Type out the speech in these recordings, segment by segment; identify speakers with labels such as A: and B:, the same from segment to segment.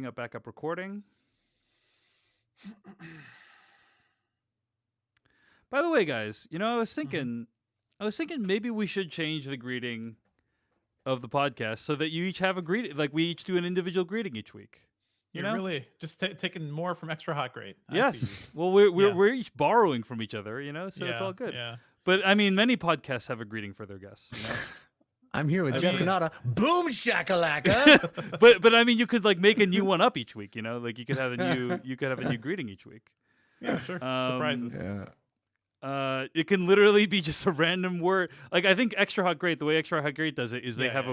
A: setting up backup recording. By the way, guys, I was thinking maybe we should change the greeting of the podcast so that you each have a greeting, like we each do an individual greeting each week.
B: You're really just taking more from Extra Hot Great.
A: Yes. Well, we're each borrowing from each other, so it's all good.
B: Yeah.
A: But I mean, many podcasts have a greeting for their guests.
C: I'm here with Jeff Cannata. Boom shakalaka.
A: but I mean, you could like make a new one up each week. Like you could have a new greeting each week.
B: Yeah, sure. Surprises.
C: Yeah.
A: It can literally be just a random word. Like I think Extra Hot Great, the way Extra Hot Great does it is they have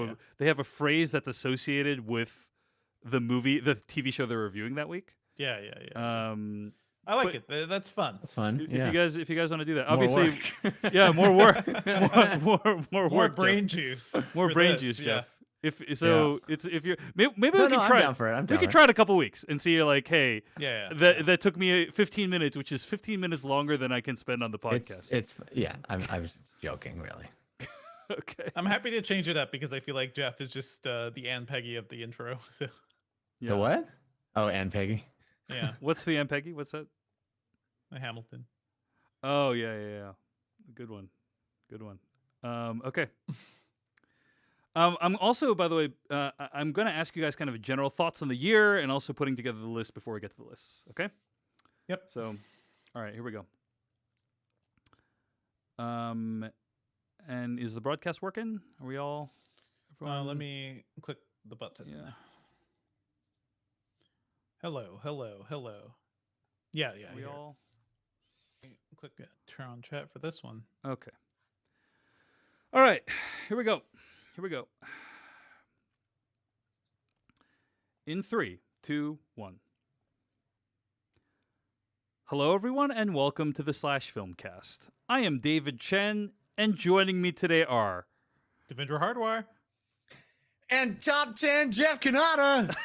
A: a phrase that's associated with the TV show they're reviewing that week.
B: Yeah. I like it. That's fun.
C: That's fun.
A: If you guys want to do that,
C: More
A: obviously,
C: work.
A: more work, more
B: More
A: work,
B: brain
A: Jeff.
B: juice.
A: More
B: for
A: brain
B: this,
A: juice,
B: yeah.
A: Jeff. If you're maybe we
C: No,
A: can
C: I'm
A: try
C: down for it. I'm
A: we
C: down
A: could
C: for
A: try it a couple weeks and see like, hey,
B: Yeah.
A: that took me 15 minutes, which is 15 minutes longer than I can spend on the podcast.
C: It's I was joking, really.
A: Okay.
B: I'm happy to change it up because I feel like Jeff is just the Ann Peggy of the intro. So
A: Yeah.
C: The what? Oh, and Peggy.
B: yeah,
A: What's the Peggy? What's that?
B: the Hamilton.
A: Oh yeah. Good one. Okay. I'm also, by the way, I'm going to ask you guys kind of general thoughts on the year and also putting together the list before we get to the list. Okay.
B: Yep.
A: So, all right, here we go. And is the broadcast working? Are we all? Everyone?
B: Let me click the button.
A: Yeah.
B: Hello. Yeah.
A: We
B: here.
A: all.
B: Click turn on chat for this one.
A: Okay. All right. Here we go. In 3, 2, 1. Hello, everyone, and welcome to the Slash Filmcast. I am David Chen, and joining me today are
B: Devendra Hardwire.
C: And top 10, Jeff Cannata.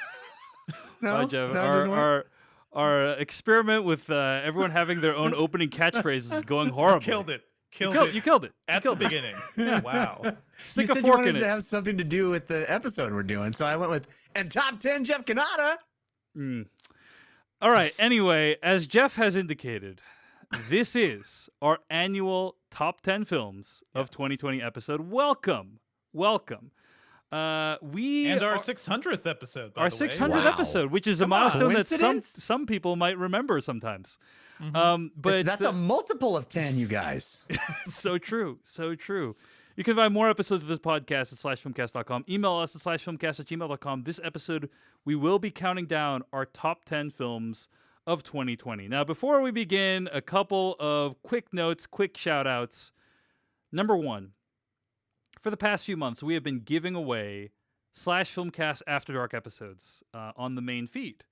C: No,
A: Jeff.
C: no, it doesn't work?
A: Our experiment with everyone having their own opening catchphrases is going horribly.
B: Killed it.
A: You killed it.
B: At
A: You
B: the
A: killed it.
B: beginning.
A: Yeah.
B: Wow.
A: Stick
C: you
A: a
C: said
A: fork
C: you wanted
A: in
C: to
A: it.
C: have something to do with the episode we're doing, so I went with and top 10, Jeff Cannata.
A: All right. Anyway, as Jeff has indicated, this is our annual top 10 films of 2020 episode. Welcome.
B: And our 600th episode, by
A: our
B: the way.
A: 600th
C: Wow.
A: episode, which is a
C: Come on,
A: milestone that
C: coincidence?
A: some people might remember sometimes.
B: Mhm.
A: But
C: That's a multiple of 10, you guys.
A: so true. You can find more episodes of this podcast at slashfilmcast.com. Email us at slashfilmcast@gmail.com. This episode, we will be counting down our top 10 films of 2020. Now, before we begin, a couple of quick notes, quick shout-outs. Number 1, for the past few months, we have been giving away Slash Filmcast After Dark episodes on the main feed.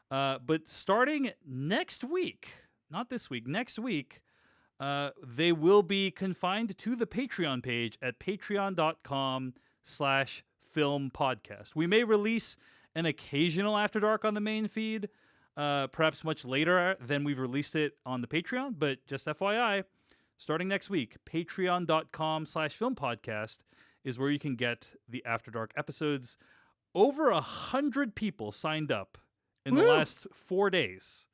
A: But starting next week, not this week, next week, they will be confined to the Patreon page at patreon.com/filmpodcast. We may release an occasional After Dark on the main feed, perhaps much later than we've released it on the Patreon, but just FYI, starting next week, patreon.com/filmpodcast is where you can get the After Dark episodes. Over 100 people signed up in the last 4 days.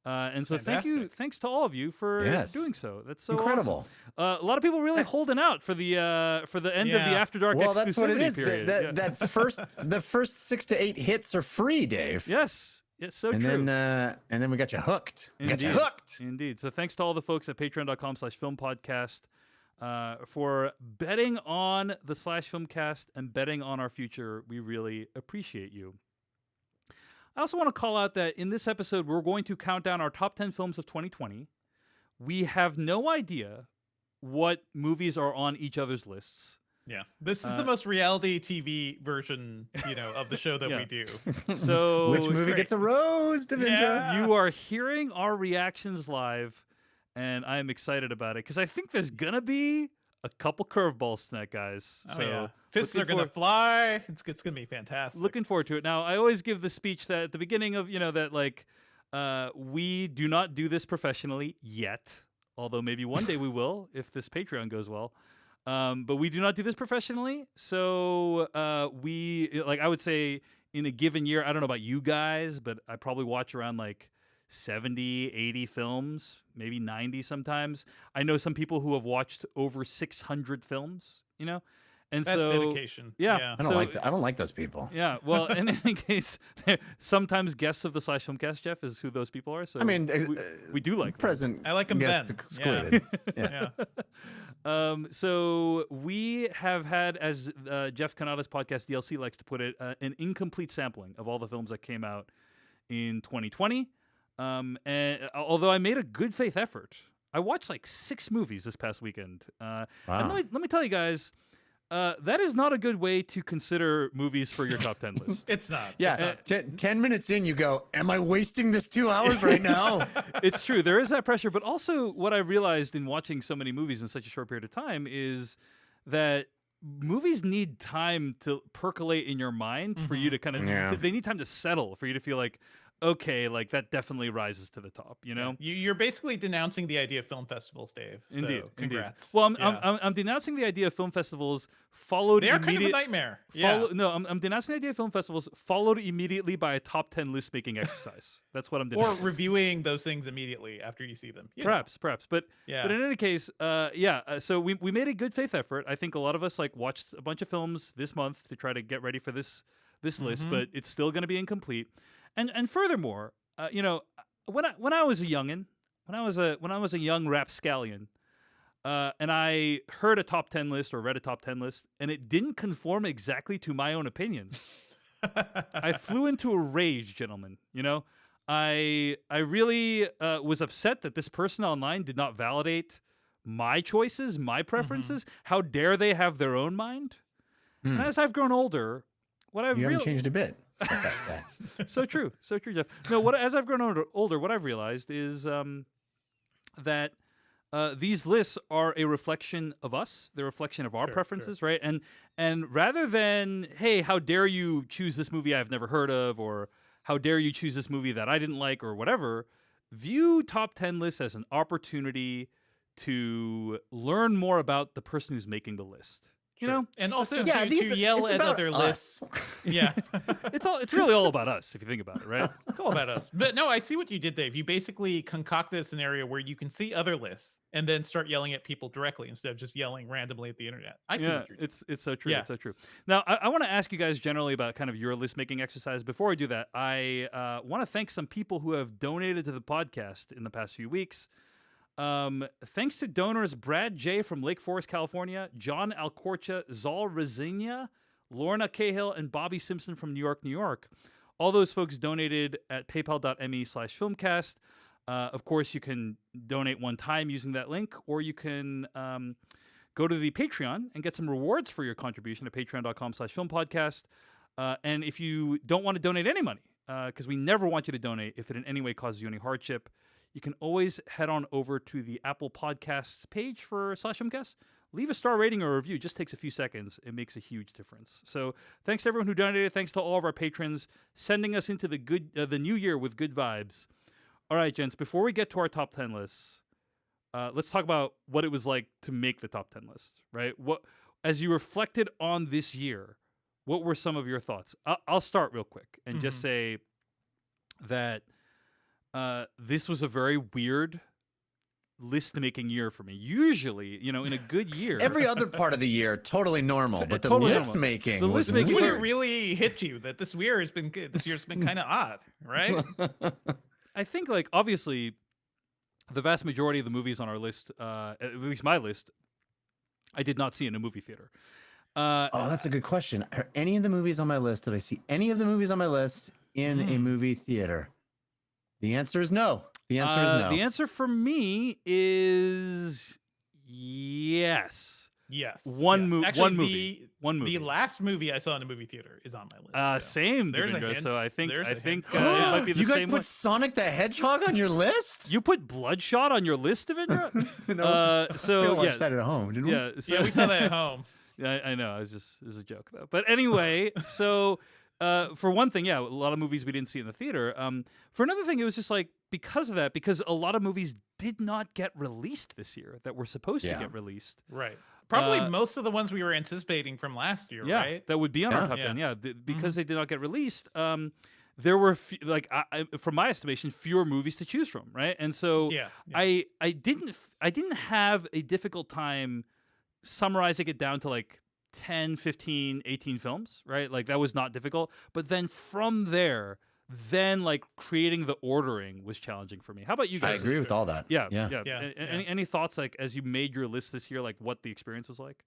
A: And so thanks to all of you for doing so. That's so
C: incredible.
A: Awesome. A lot of people really holding out for the end of the After Dark
C: Well,
A: exclusivity
C: that's what it is.
A: period.
C: The first 6 to 8 hits are free, Dave.
A: Yes, so
C: and
A: true.
C: Then we got you hooked.
A: Indeed. So thanks to all the folks at patreon.com/filmpodcast for betting on the Slash Filmcast and betting on our future. We really appreciate you. I also want to call out that in this episode, we're going to count down our top 10 films of 2020. We have no idea what movies are on each other's lists.
B: Yeah. This is the most reality TV version, of the show that we do.
A: So
C: which movie
B: great.
C: gets a rose, Devendra?
B: Yeah.
A: you are hearing our reactions live, and I am excited about it because I think there's going to be a couple curveballs tonight, guys.
B: Oh,
A: So
B: yeah. Fists are
A: looking
B: going to fly. It's going to be fantastic.
A: Looking forward to it. Now, I always give the speech that at the beginning of, that like, we do not do this professionally yet, although maybe one day we will if this Patreon goes well. But we do not do this professionally. So I would say in a given year, I don't know about you guys, but I probably watch around like 70, 80 films, maybe 90 sometimes. I know some people who have watched over 600 films, and
B: That's
A: so
B: dedication.
A: yeah.
C: I don't
A: So-
C: like I don't like those people.
A: yeah, well, in any case, sometimes guests of the Slash Filmcast, Jeff, is who those people are. So
C: I mean,
A: we do like them.
C: present.
B: I like 'em
C: guests
B: then.
C: excluded.
B: Yeah.
A: So we have had, as Jeff Kanata's podcast DLC likes to put it, an incomplete sampling of all the films that came out in 2020. And although I made a good faith effort, I watched like 6 movies this past weekend. And
C: Wow.
A: let me tell you guys, that is not a good way to consider movies for your top 10 list.
B: It's not.
C: Yeah,
B: It's not.
C: 10 minutes in, you go, am I wasting this 2 hours right now?
A: It's true. There is that pressure. But also, what I realized in watching so many movies in such a short period of time is that movies need time to percolate in your mind for you to kind of,
C: Yeah.
A: they need time to settle for you to feel like, okay, like that definitely rises to the top,
B: You're basically denouncing the idea of film festivals, Dave. So
A: Indeed.
B: congrats.
A: Well,
B: Yeah.
A: I'm denouncing the idea of film festivals followed
B: They are kind of a
A: immediate.
B: nightmare. Yeah.
A: No, I'm denouncing the idea of film festivals followed immediately by a top 10 list making exercise. That's what I'm
B: Or
A: denouncing.
B: reviewing those things immediately after you see them. You know.
A: Perhaps, but
B: Yeah.
A: in any case, so we made a good faith effort. I think a lot of us like watched a bunch of films this month to try to get ready for this list,
B: Mhm.
A: but it's still going to be incomplete. And furthermore, when I was a youngin, when I was a young rapscallion, and I heard a top 10 list or read a top 10 list, and it didn't conform exactly to my own opinions. I flew into a rage, gentlemen. I really was upset that this person online did not validate my choices, my preferences. How dare they have their own mind? And as I've grown older, what I've
C: You haven't
A: real-
C: changed a bit.
A: so true, Jeff. No, as I've grown older, what I've realized is that these lists are a reflection of us. They're a reflection of our
B: Sure,
A: preferences, right? And rather than, hey, how dare you choose this movie I've never heard of, or how dare you choose this movie that I didn't like, or whatever, view top 10 lists as an opportunity to learn more about the person who's making the list.
B: And also
C: Yeah,
B: to yell
C: it's
B: at
C: about
B: other lists.
C: us.
B: Yeah.
A: It's really all about us if you think about it, right?
B: It's all about us. But no, I see what you did, Dave. You basically concocted a scenario where you can see other lists and then start yelling at people directly instead of just yelling randomly at the internet. I see what you're doing.
A: it's so true.
B: Yeah.
A: It's so true. Now, I want to ask you guys generally about kind of your list making exercise. Before I do that, I want to thank some people who have donated to the podcast in the past few weeks. Thanks to donors Brad J. from Lake Forest, California, John Alcorcha, Zal Rezenia, Lorna Cahill, and Bobby Simpson from New York, New York. All those folks donated at paypal.me/filmcast. Of course, you can donate one time using that link, or you can go to the Patreon and get some rewards for your contribution at patreon.com/filmpodcast. And if you don't want to donate any money, because we never want you to donate if it in any way causes you any hardship, you can always head on over to the Apple Podcasts page for /filmcast. Leave a star rating or review. It just takes a few seconds. It makes a huge difference. So thanks to everyone who donated. Thanks to all of our patrons sending us into the new year with good vibes. All right, gents, before we get to our top 10 lists, let's talk about what it was like to make the top 10 list, right? As you reflected on this year, what were some of your thoughts? I'll start real quick and just say that this was a very weird list-making year for me. Usually, in a good year,
C: Every other part of the year, totally normal, but the
A: Totally
C: list
A: normal.
C: making
A: The
C: was
A: list making
B: When it
C: weird.
B: really hit you that this year has been good. This year's been kind of odd, right?
A: I think, like, obviously, the vast majority of the movies on our list, at least my list, I did not see in a movie theater.
C: Oh, that's a good question. Are any of the movies on my list, did I see any of the movies on my list in a movie theater? The answer is no. The answer is no.
A: The answer for me is yes.
B: Yes.
A: One movie.
B: Actually,
A: One movie.
B: The last movie I saw in a movie theater is on my list. so.
A: Same.
B: There's a
A: Domingo.
B: hint.
A: So I think
B: There's a hint.
A: it might be the
C: You guys
A: same
C: put
A: one.
C: Sonic the Hedgehog on your list?
A: You put Bloodshot on your list, Devendra?
C: We
A: So
C: all watched
A: yeah,
C: that at home, didn't we?
A: yeah. So,
B: Yeah, we saw that at home.
A: Yeah, I know. It was a joke though. But anyway, so for one thing, yeah, a lot of movies we didn't see in the theater. For another thing, it was just like because a lot of movies did not get released this year that were supposed to
C: Yeah.
A: get released.
B: Right. Probably
A: Uh,
B: most of the ones we were anticipating from last year,
A: yeah,
B: right?
A: that would be on our
C: Yeah.
A: top
B: Yeah.
A: 10. Yeah, because they did not get released. There were from my estimation, fewer movies to choose from, right? And so
B: Yeah.
A: I didn't have a difficult time summarizing it down to like 10, 15, 18 films, right? Like that was not difficult. But then from there, then like creating the ordering was challenging for me. How about you
C: I
A: guys?
C: agree with all that.
A: Yeah,
C: Yeah.
A: yeah.
B: Yeah,
A: Any thoughts like as you made your list this year, like what the experience was like?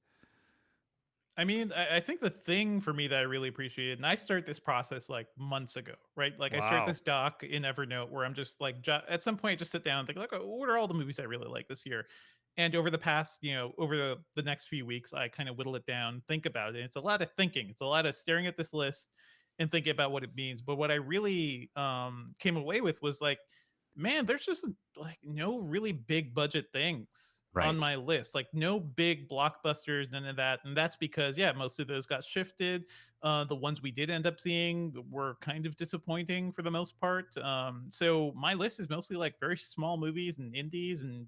B: I mean, I think the thing for me that I really appreciated, and I started this process like months ago, right? Like I started
A: Wow.
B: this doc in Evernote where I'm just like, at some point, just sit down and think, like, oh, what are all the movies I really like this year? And over the past, over the next few weeks, I kind of whittle it down, think about it. It's a lot of thinking. It's a lot of staring at this list and thinking about what it means. But what I really came away with was like, man, there's just like no really big budget things on
C: Right.
B: my list, like no big blockbusters, none of that. And that's because most of those got shifted. The ones we did end up seeing were kind of disappointing for the most part. So my list is mostly like very small movies and indies and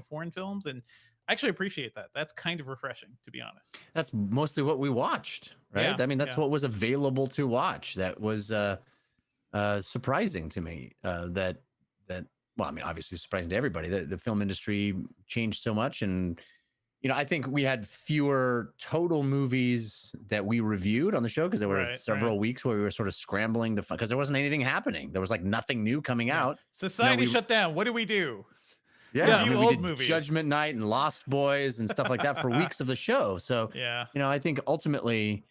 B: foreign films, and I actually appreciate that. That's kind of refreshing, to be honest.
C: That's mostly what we watched, right?
B: Yeah,
C: I mean, that's
B: yeah.
C: what was available to watch. That was surprising to me. Well, I mean, obviously surprising to everybody. The film industry changed so much, and I think we had fewer total movies that we reviewed on the show because there were
B: Right,
C: several weeks where we were sort of scrambling to because there wasn't anything happening. There was like nothing new coming
B: Yeah.
C: out.
B: Society
C: we-
B: shut down. What do we do?
C: Yeah,
B: Review
C: we
B: old
C: did
B: movies.
C: Judgment Night and Lost Boys and stuff like that for weeks of the show. So
B: Yeah.
C: I think ultimately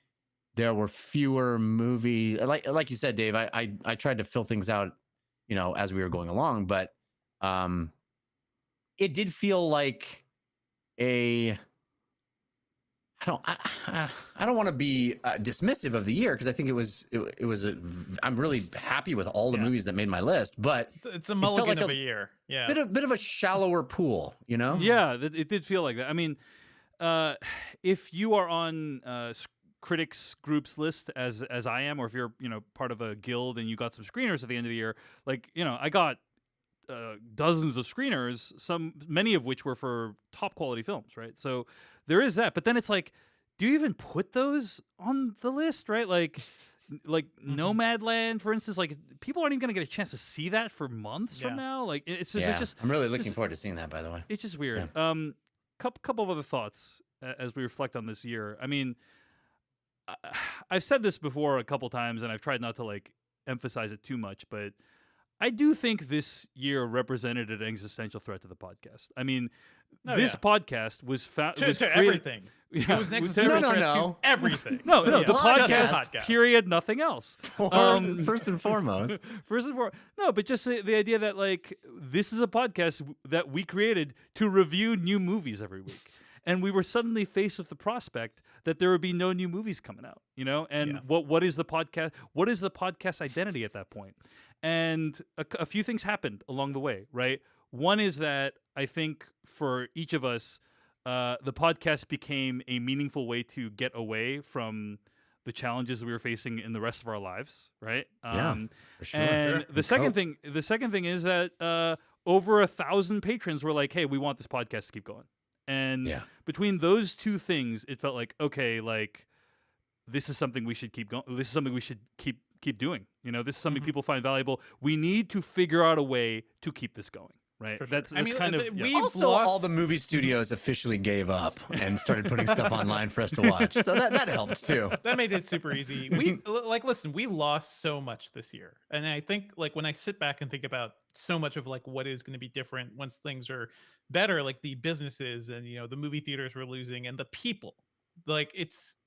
C: there were fewer movies. Like you said, Dave, I tried to fill things out, as we were going along, but it did feel like I don't want to be dismissive of the year because I think I'm really happy with all the
B: Yeah.
C: movies that made my list, but
B: It's a
C: felt
B: mulligan
C: like
B: of
C: a
B: a year. Yeah.
C: bit of a shallower pool,
A: Yeah, it did feel like that. I mean, if you are on critics groups list as I am, or if you're part of a guild and you got some screeners at the end of the year, like I got dozens of screeners, many of which were for top quality films, right? So there is that. But then it's like, do you even put those on the list, right? Like Nomadland, for instance, like people aren't even going to get a chance to see that for months from
B: Yeah.
A: now. Like it's just,
C: Yeah,
A: it's just
C: I'm really looking
A: just-
C: forward to seeing that, by the way.
A: it's just weird. Couple of other thoughts as we reflect on this year. I mean, I've said this before a couple times, and I've tried not to like emphasize it too much, but I do think this year represented an existential threat to the podcast. I mean,
B: Oh,
A: this
B: yeah.
A: podcast was
B: To
A: created-
B: everything.
A: Yeah,
B: It was next
A: to
B: to
A: everything.
C: No.
B: everything.
A: No, the
B: Yeah.
A: podcast,
B: Just the podcast.
A: period, nothing else.
C: First and foremost.
A: First and foremost, no, but just the idea that like this is a podcast that we created to review new movies every week, and we were suddenly faced with the prospect that there would be no new movies coming out, and
B: Yeah.
A: what is the podcast? What is the podcast identity at that point? And a few things happened along the way, right? One is that I think for each of us, the podcast became a meaningful way to get away from the challenges we were facing in the rest of our lives, right?
C: Yeah. For sure.
A: And
C: Sure.
A: the second
C: cope.
A: thing is that over 1,000 patrons were like, "Hey, we want this podcast to keep going." And
C: Yeah.
A: between those two things, it felt like, okay, like this is something we should keep going. This is something we should keep doing. This is something people find valuable. We need to figure out a way to keep this going, right?
B: For sure.
A: That's
B: I mean,
A: kind of
B: we've
C: Also,
B: lost...
C: all the movie studios officially gave up and started putting stuff online for us to watch. So that helped too.
B: That made it super easy. Listen, we lost so much this year. And I think like when I sit back and think about so much of like what is going to be different once things are better, like the businesses and, the movie theaters we're losing and the people, like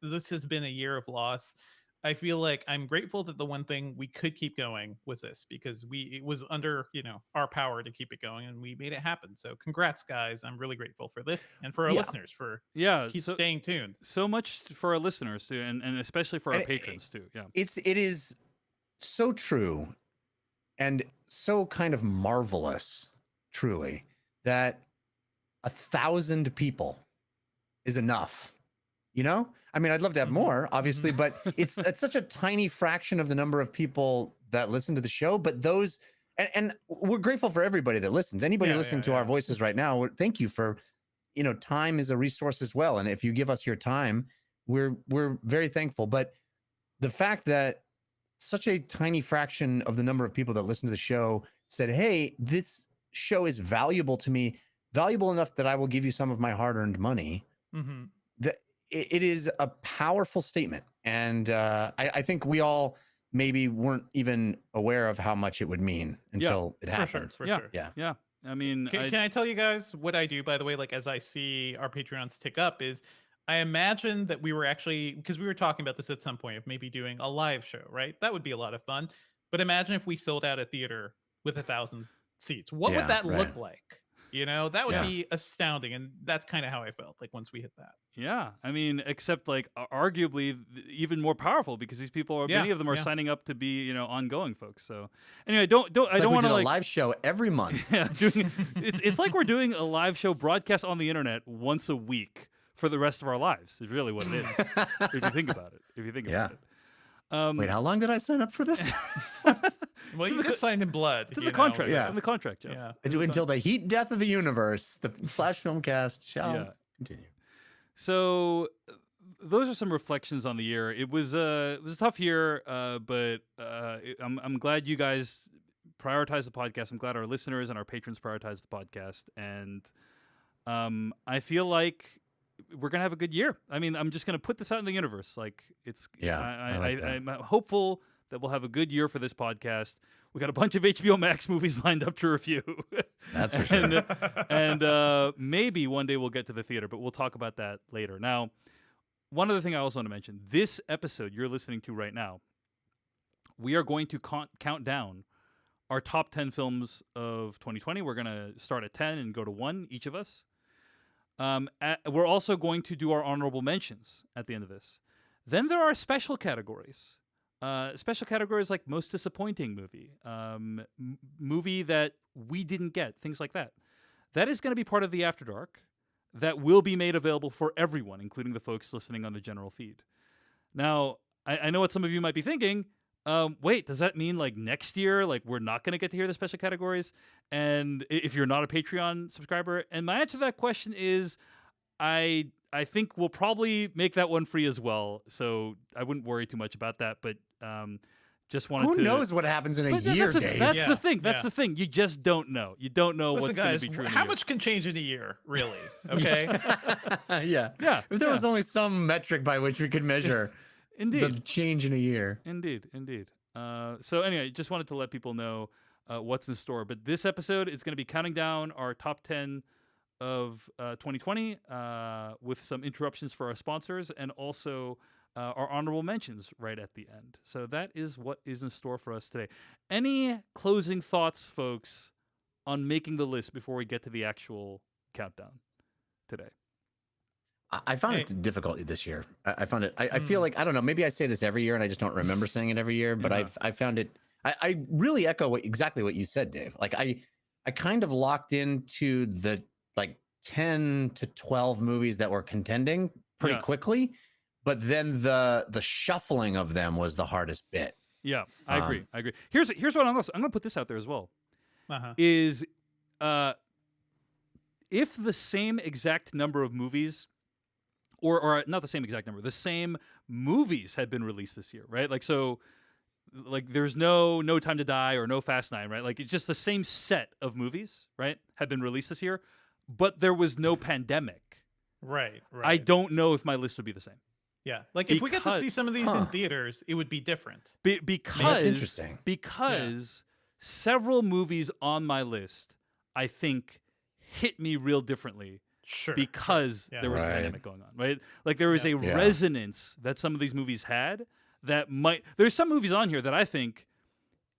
B: this has been a year of loss. I feel like I'm grateful that the one thing we could keep going was this because it was under, our power to keep it going and we made it happen. So congrats guys. I'm really grateful for this and for our
C: Yeah.
B: listeners for keep
A: so,
B: staying tuned.
A: so much for our listeners too, and especially for our
C: And
A: patrons too. Yeah.
C: It is so true and so kind of marvelous, truly, that 1,000 people is enough. I mean, I'd love to have more, obviously, but it's such a tiny fraction of the number of people that listen to the show. But those, and we're grateful for everybody that listens. Anybody
B: Yeah,
C: listening
B: yeah,
C: to our
B: yeah.
C: voices right now, thank you for time is a resource as well. And if you give us your time, we're very thankful. But the fact that such a tiny fraction of the number of people that listen to the show said, hey, this show is valuable to me, valuable enough that I will give you some of my hard-earned money.
B: Mm-hmm.
C: That it is a powerful statement. And I think we all maybe weren't even aware of how much it would mean until it happened.
B: For sure.
A: Yeah. I mean,
B: Can I tell you guys what I do, by the way, like as I see our Patreons tick up, is I imagine that we were actually, because we were talking about this at some point, of maybe doing a live show, right? That would be a lot of fun. But imagine if we sold out a theater with 1,000 seats. What would that look like? That would be astounding. And that's kind of how I felt like once we hit that.
A: Yeah, I mean, except like arguably even more powerful because these people are many of them are signing up to be ongoing folks. So anyway, I don't want to
C: a live show every month.
A: Yeah, it's like we're doing a live show broadcast on the internet once a week for the rest of our lives. Is really what it is if you think about it.
C: Wait, how long did I sign up for this?
B: Well, you just signed in blood.
A: It's in the contract.
C: Yeah.
A: In the contract, Jeff.
C: I do until the heat death of the universe. The Slash Filmcast shall continue.
A: So those are some reflections on the year. It was a tough year, but I'm glad you guys prioritize the podcast. I'm glad our listeners and our patrons prioritize the podcast, and I feel like we're gonna have a good year. I mean, I'm just gonna put this out in the universe. Like I'm hopeful that we'll have a good year for this podcast. We got a bunch of HBO Max movies lined up to review.
C: That's for sure.
A: and maybe one day we'll get to the theater, but we'll talk about that later. Now, one other thing I also want to mention, this episode you're listening to right now, we are going to count down our top 10 films of 2020. We're going to start at 10 and go to 1, each of us. We're also going to do our honorable mentions at the end of this. Then there are special categories. Special categories like most disappointing movie, movie that we didn't get, things like that. That is going to be part of the After Dark that will be made available for everyone, including the folks listening on the general feed. Now, I know what some of you might be thinking. Wait, does that mean like next year, like we're not going to get to hear the special categories? And if you're not a Patreon subscriber? And my answer to that question is I think we'll probably make that one free as well. So I wouldn't worry too much about that. But just wanted to...
C: Who knows what happens in a year, Dave?
A: That's the thing. That's the thing. You just don't know. You don't know what's going to be true.
B: How much can change in a year, really? Okay.
C: Yeah. If there was only some metric by which we could measure the change in a year.
A: Indeed. So anyway, just wanted to let people know what's in store. But this episode is going to be counting down our top 10 of 2020 with some interruptions for our sponsors and also our honorable mentions right at the end. So that is what is in store for us today. Any closing thoughts, folks, on making the list before we get to the actual countdown today?
C: I found it difficult this year. I found it. I feel like, I don't know, maybe I say this every year and I just don't remember saying it every year, but I found it. I really echo exactly what you said, Dave. Like I kind of locked into the like 10 to 12 movies that were contending pretty quickly, but then the shuffling of them was the hardest bit.
A: Yeah, I agree. Here's what I'm going to put this out there as well. Is if the same exact number of movies, or not the same exact number, the same movies had been released this year, right? Like so, like there's no Time to Die or no Fast 9, right? Like it's just the same set of movies, right, had been released this year, but there was no pandemic.
B: Right.
A: I don't know if my list would be the same.
B: Yeah, like if we get to see some of these in theaters, it would be different.
A: Because
C: that's interesting.
A: Because several movies on my list, I think, hit me real differently.
B: Sure.
A: Because there was a pandemic going on, right? Like there was a resonance that some of these movies had that might. There's some movies on here that I think,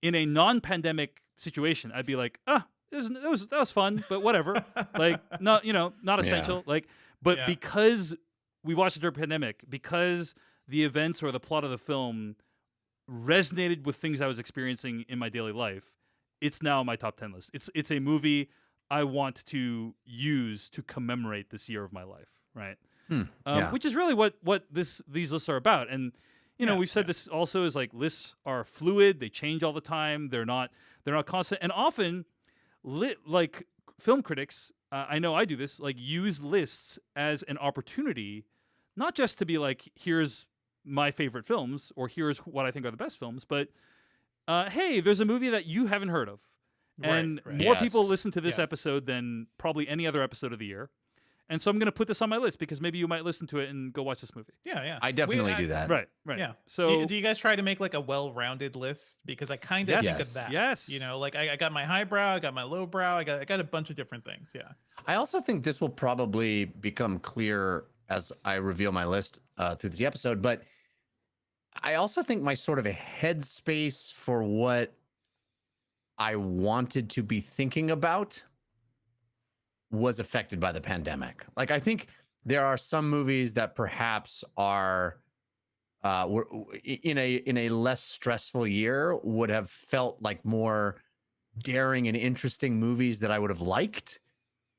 A: in a non-pandemic situation, I'd be like, that was fun, but whatever. Like not essential. Like, but because we watched it during pandemic, because the events or the plot of the film resonated with things I was experiencing in my daily life, it's now on my top 10 list. It's a movie I want to use to commemorate this year of my life, right? Which is really what these lists are about. And we've said this also is like lists are fluid; they change all the time. They're not constant, and often, like film critics, I know I do this, like use lists as an opportunity, not just to be like, here's my favorite films or here's what I think are the best films, but hey, there's a movie that you haven't heard of. And
B: Right.
A: more people
C: Yes.
A: listen to this
B: Yes.
A: episode than probably any other episode of the year. And so I'm going to put this on my list because maybe you might listen to it and go watch this movie.
B: Yeah.
C: I definitely do that.
A: Right.
B: Yeah.
A: So
B: do you guys try to make like a well-rounded list? Because I kind of think
C: Yes.
B: of that.
A: Yes.
B: You know, like I got my highbrow, I got my lowbrow, I got a bunch of different things. Yeah.
C: I also think this will probably become clear as I reveal my list through the episode, but I also think my sort of a headspace for what I wanted to be thinking about was affected by the pandemic. Like, I think there are some movies that perhaps are were in a less stressful year would have felt like more daring and interesting movies that I would have liked.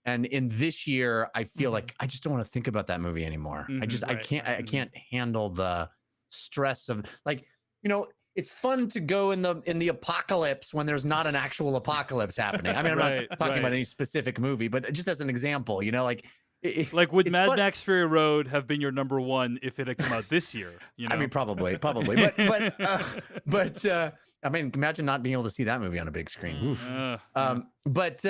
C: And in this year, I feel like I just don't want to think about that movie anymore. I just I
B: Right,
C: can't
B: right.
C: I can't handle the stress of, like, you know, it's fun to go in the apocalypse when there's not an actual apocalypse happening. I mean, I'm
A: Right,
C: not talking about
A: right.
C: any specific movie, but just as an example, you know, like
A: like, would
C: it's
A: Mad
C: fun-
A: Max Fury Road have been your number one if it had come out this year? You know?
C: I mean, probably, but I mean, imagine not being able to see that movie on a big screen. Oof. But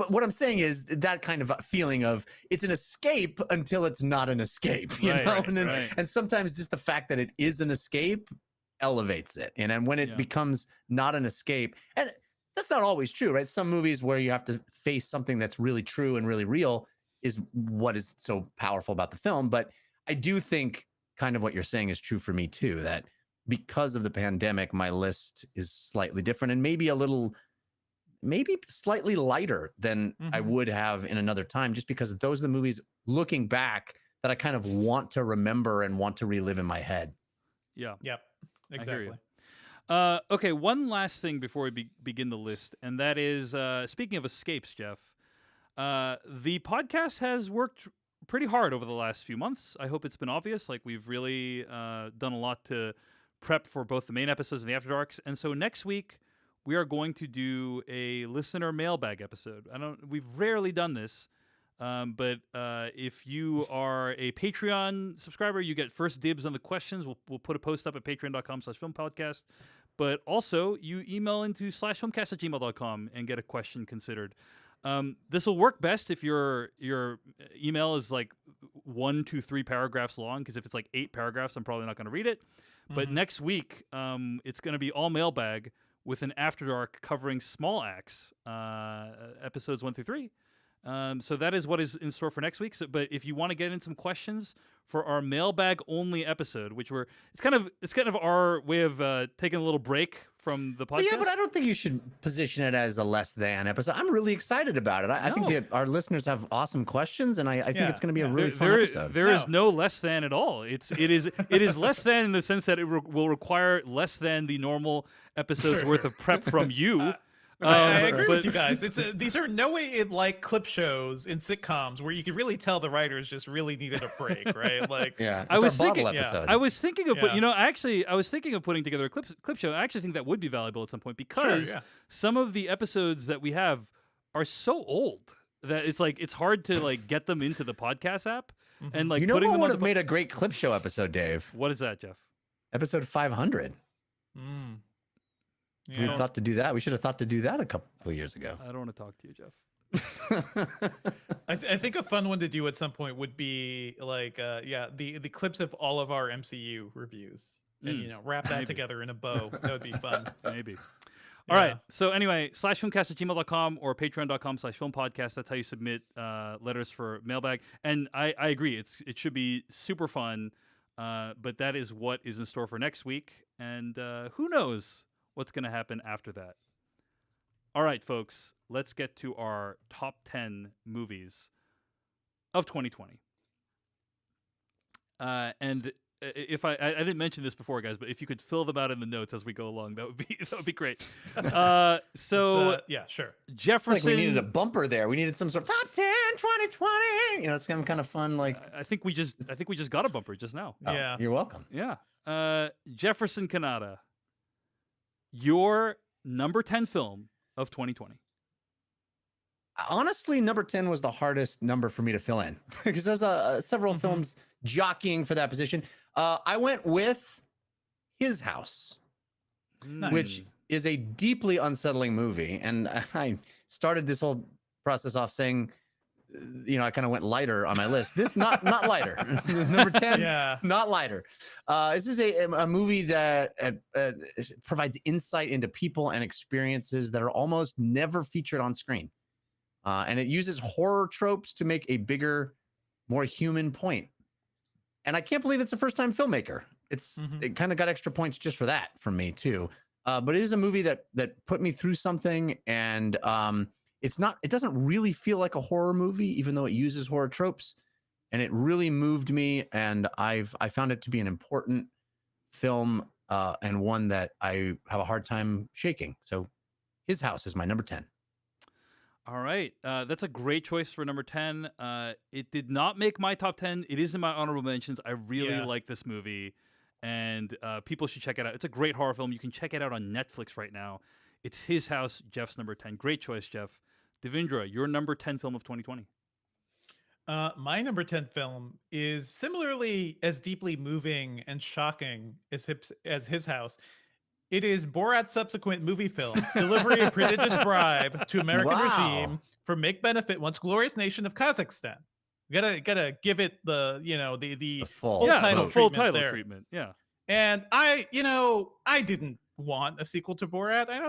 C: what I'm saying is that kind of feeling of it's an escape until it's not an escape, you
A: Right,
C: know.
A: right,
C: And then,
A: right.
C: and sometimes just the fact that it is an escape elevates it, and then when it
A: Yeah.
C: becomes not an escape, and that's not always true, right? Some movies where you have to face something that's really true and really real is what is so powerful about the film. But I do think kind of what you're saying is true for me too, that because of the pandemic, my list is slightly different and maybe slightly lighter than I
B: Mhm.
C: would have in another time, just because those are the movies looking back that I kind of want to remember and want to relive in my head.
A: Yeah.
B: Yep.
A: hear
B: Exactly.
A: you. Okay, one last thing before we begin the list, and that is speaking of escapes, Jeff. The podcast has worked pretty hard over the last few months. I hope it's been obvious. Like, we've really done a lot to prep for both the main episodes and the After Darks. And so next week we are going to do a listener mailbag episode. We've rarely done this, but if you are a Patreon subscriber, you get first dibs on the questions. We'll put a post up at patreon.com/filmpodcast. But also, you email into /filmcast@gmail.com and get a question considered. This will work best if your email is like 1, 2, 3 paragraphs long, because if it's like 8 paragraphs, I'm probably not going to read it. But
B: Mhm.
A: next week, it's going to be all mailbag with an After Dark covering Small Axe, episodes 1 through 3. So that is what is in store for next week. So, but if you want to get in some questions for our mailbag only episode, which it's kind of our way of taking a little break from the podcast.
C: Yeah, but I don't think you should position it as a less than episode. I'm really excited about it. I think
A: No.
C: that our listeners have awesome questions, and I think
B: Yeah,
C: it's going to be a
B: yeah.
C: really fun episode.
A: There is no less than at all. It is less than in the sense that it will require less than the normal episode's worth of prep from you.
B: I agree
A: but-
B: with you guys. These are no way like clip shows in sitcoms where you could really tell the writers just really needed a break, right? Like,
C: Yeah,
A: I
C: it's
A: was
C: our bottle
A: thinking-
C: episode.
A: I was thinking of
B: Yeah.
A: I was thinking of putting together a clip show. I actually think that would be valuable at some point because
B: yeah.
A: some of the episodes that we have are so old that it's hard to like get them into the podcast app and like
C: you know
A: putting
C: what
A: them
C: would
A: on
C: have made a great clip show episode, Dave?
A: What is that, Jeff?
C: Episode 500.
B: Mm.
C: We
B: Yeah.
C: thought to do that. We should have thought to do that a couple of years ago.
A: I don't want to talk to you, Jeff.
B: I think a fun one to do at some point would be like the clips of all of our MCU reviews and wrap that
A: Maybe.
B: together in a bow. That would be fun.
A: Maybe. All right.
B: Yeah.
A: So anyway, /filmcast@gmail.com or patreon.com/filmpodcast. That's how you submit letters for mailbag. And I agree. It should be super fun. But that is what is in store for next week. And who knows what's going to happen after that. All right, folks, let's get to our top 10 movies of 2020. And if I didn't mention this before, guys, but if you could fill them out in the notes as we go along, that would be great. So
B: yeah, sure.
A: Jefferson,
C: Like we needed a bumper there. We needed some sort of top 10 2020. You know, it's kind of fun. Like,
A: I think we just got a bumper just now.
C: oh,
B: Yeah.
C: you're welcome.
A: Yeah. Jefferson Kanata, your number 10 film of 2020.
C: honestly, number 10 was the hardest number for me to fill in because there's several
B: Mhm.
C: films jockeying for that position. I went with His House, which
A: Hmm.
C: is a deeply unsettling movie. And I started this whole process off saying, I kind of went lighter on my list. This not lighter. Number 10,
B: Yeah.
C: not lighter. This is a movie that provides insight into people and experiences that are almost never featured on screen. And it uses horror tropes to make a bigger, more human point. And I can't believe it's a first-time filmmaker.
B: Mhm.
C: It kind of got extra points just for that from me too. But it is a movie that put me through something, and it doesn't really feel like a horror movie, even though it uses horror tropes. And it really moved me, and I found it to be an important film, and one that I have a hard time shaking. So His House is my number 10.
A: All right. That's a great choice for number 10. It did not make my top 10. It is in my honorable mentions. I really
B: Yeah.
A: like this movie, and people should check it out. It's a great horror film. You can check it out on Netflix right now. It's His House, Jeff's number 10. Great choice, Jeff. Devindra, your number 10 film of 2020.
B: My number 10 film is similarly as deeply moving and shocking as His House. It is Borat's subsequent movie film, Delivery of Prodigious Bribe to American
C: Wow.
B: Regime for Make Benefit Once Glorious Nation of Kazakhstan. Gotta give it the
C: The
B: full
C: full
A: Yeah,
B: title
A: the full
B: treatment
A: title
B: there.
A: treatment. Yeah.
B: And I didn't want a sequel to Borat. I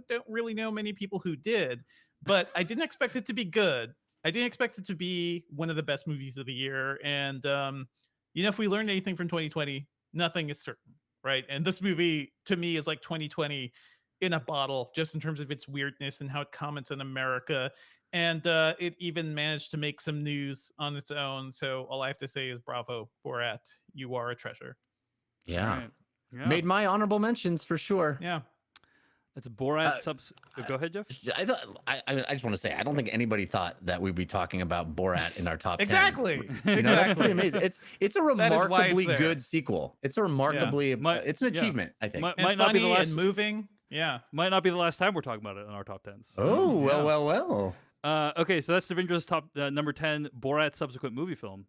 B: don't really know many people who did, but I didn't expect it to be good. I didn't expect it to be one of the best movies of the year. And if we learned anything from 2020, nothing is certain, right? And this movie to me is like 2020 in a bottle, just in terms of its weirdness and how it comments on America. And it even managed to make some news on its own. So all I have to say is bravo, Borat. You are a treasure.
C: Yeah.
A: Right. Yeah.
C: Made my honorable mentions for sure.
B: Yeah.
A: It's Borat
C: Uh,
A: Go ahead, Jeff.
C: I just want to say, I don't think anybody thought that we'd be talking about Borat in our top 10.
B: Exactly.
C: That's pretty amazing. It's a
B: That is why it's
C: remarkably
B: there.
C: good sequel. It's a remarkably,
A: It's
C: an achievement, I think.
B: And
A: Might not be the
B: funny
A: last.
B: and moving. Yeah.
A: Might not be the last time we're talking about it in our top 10s.
C: Oh,
B: Yeah.
C: well.
A: Okay, so that's Devindra's top number 10 Borat subsequent movie film.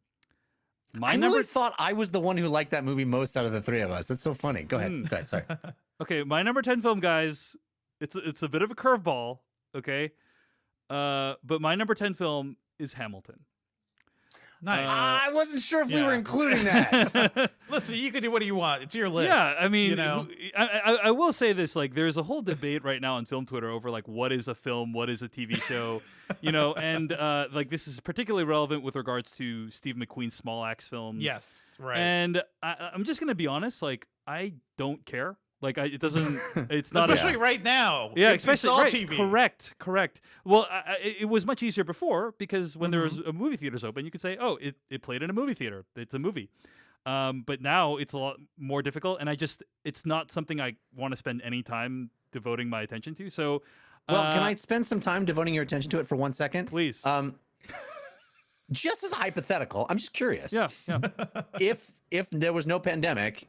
A: My
C: I
A: number
C: really thought I was the one who liked that movie most out of the three of us. That's so funny. Go ahead.
A: Mm.
C: Go ahead. Sorry.
A: Okay, my number 10 film, guys. It's a bit of a curveball, okay? But my number 10 film is Hamilton.
B: Nice.
C: I wasn't sure if we were
B: yeah.
C: including that.
B: Listen, you can do what you want. It's your list.
A: Yeah, I mean,
B: you know?
A: I will say this: like, there's a whole debate right now on film Twitter over like what is a film, what is a TV show, and like this is particularly relevant with regards to Steve McQueen's Small Axe films.
B: Yes. Right.
A: And I'm just gonna be honest, like I don't care. Like it doesn't. It's not.
B: Especially right now.
A: Yeah,
B: It's
A: especially
B: all
A: right,
B: TV.
A: Correct. Well, it was much easier before because when there
B: Mm-hmm.
A: was a movie theaters open, you could say, "Oh, it played in a movie theater. It's a movie." But now it's a lot more difficult, and it's not something I want to spend any time devoting my attention to. So,
C: Well, can I spend some time devoting your attention to it for 1 second?
A: please?
C: Just as a hypothetical, I'm just curious.
A: Yeah.
C: If there was no pandemic,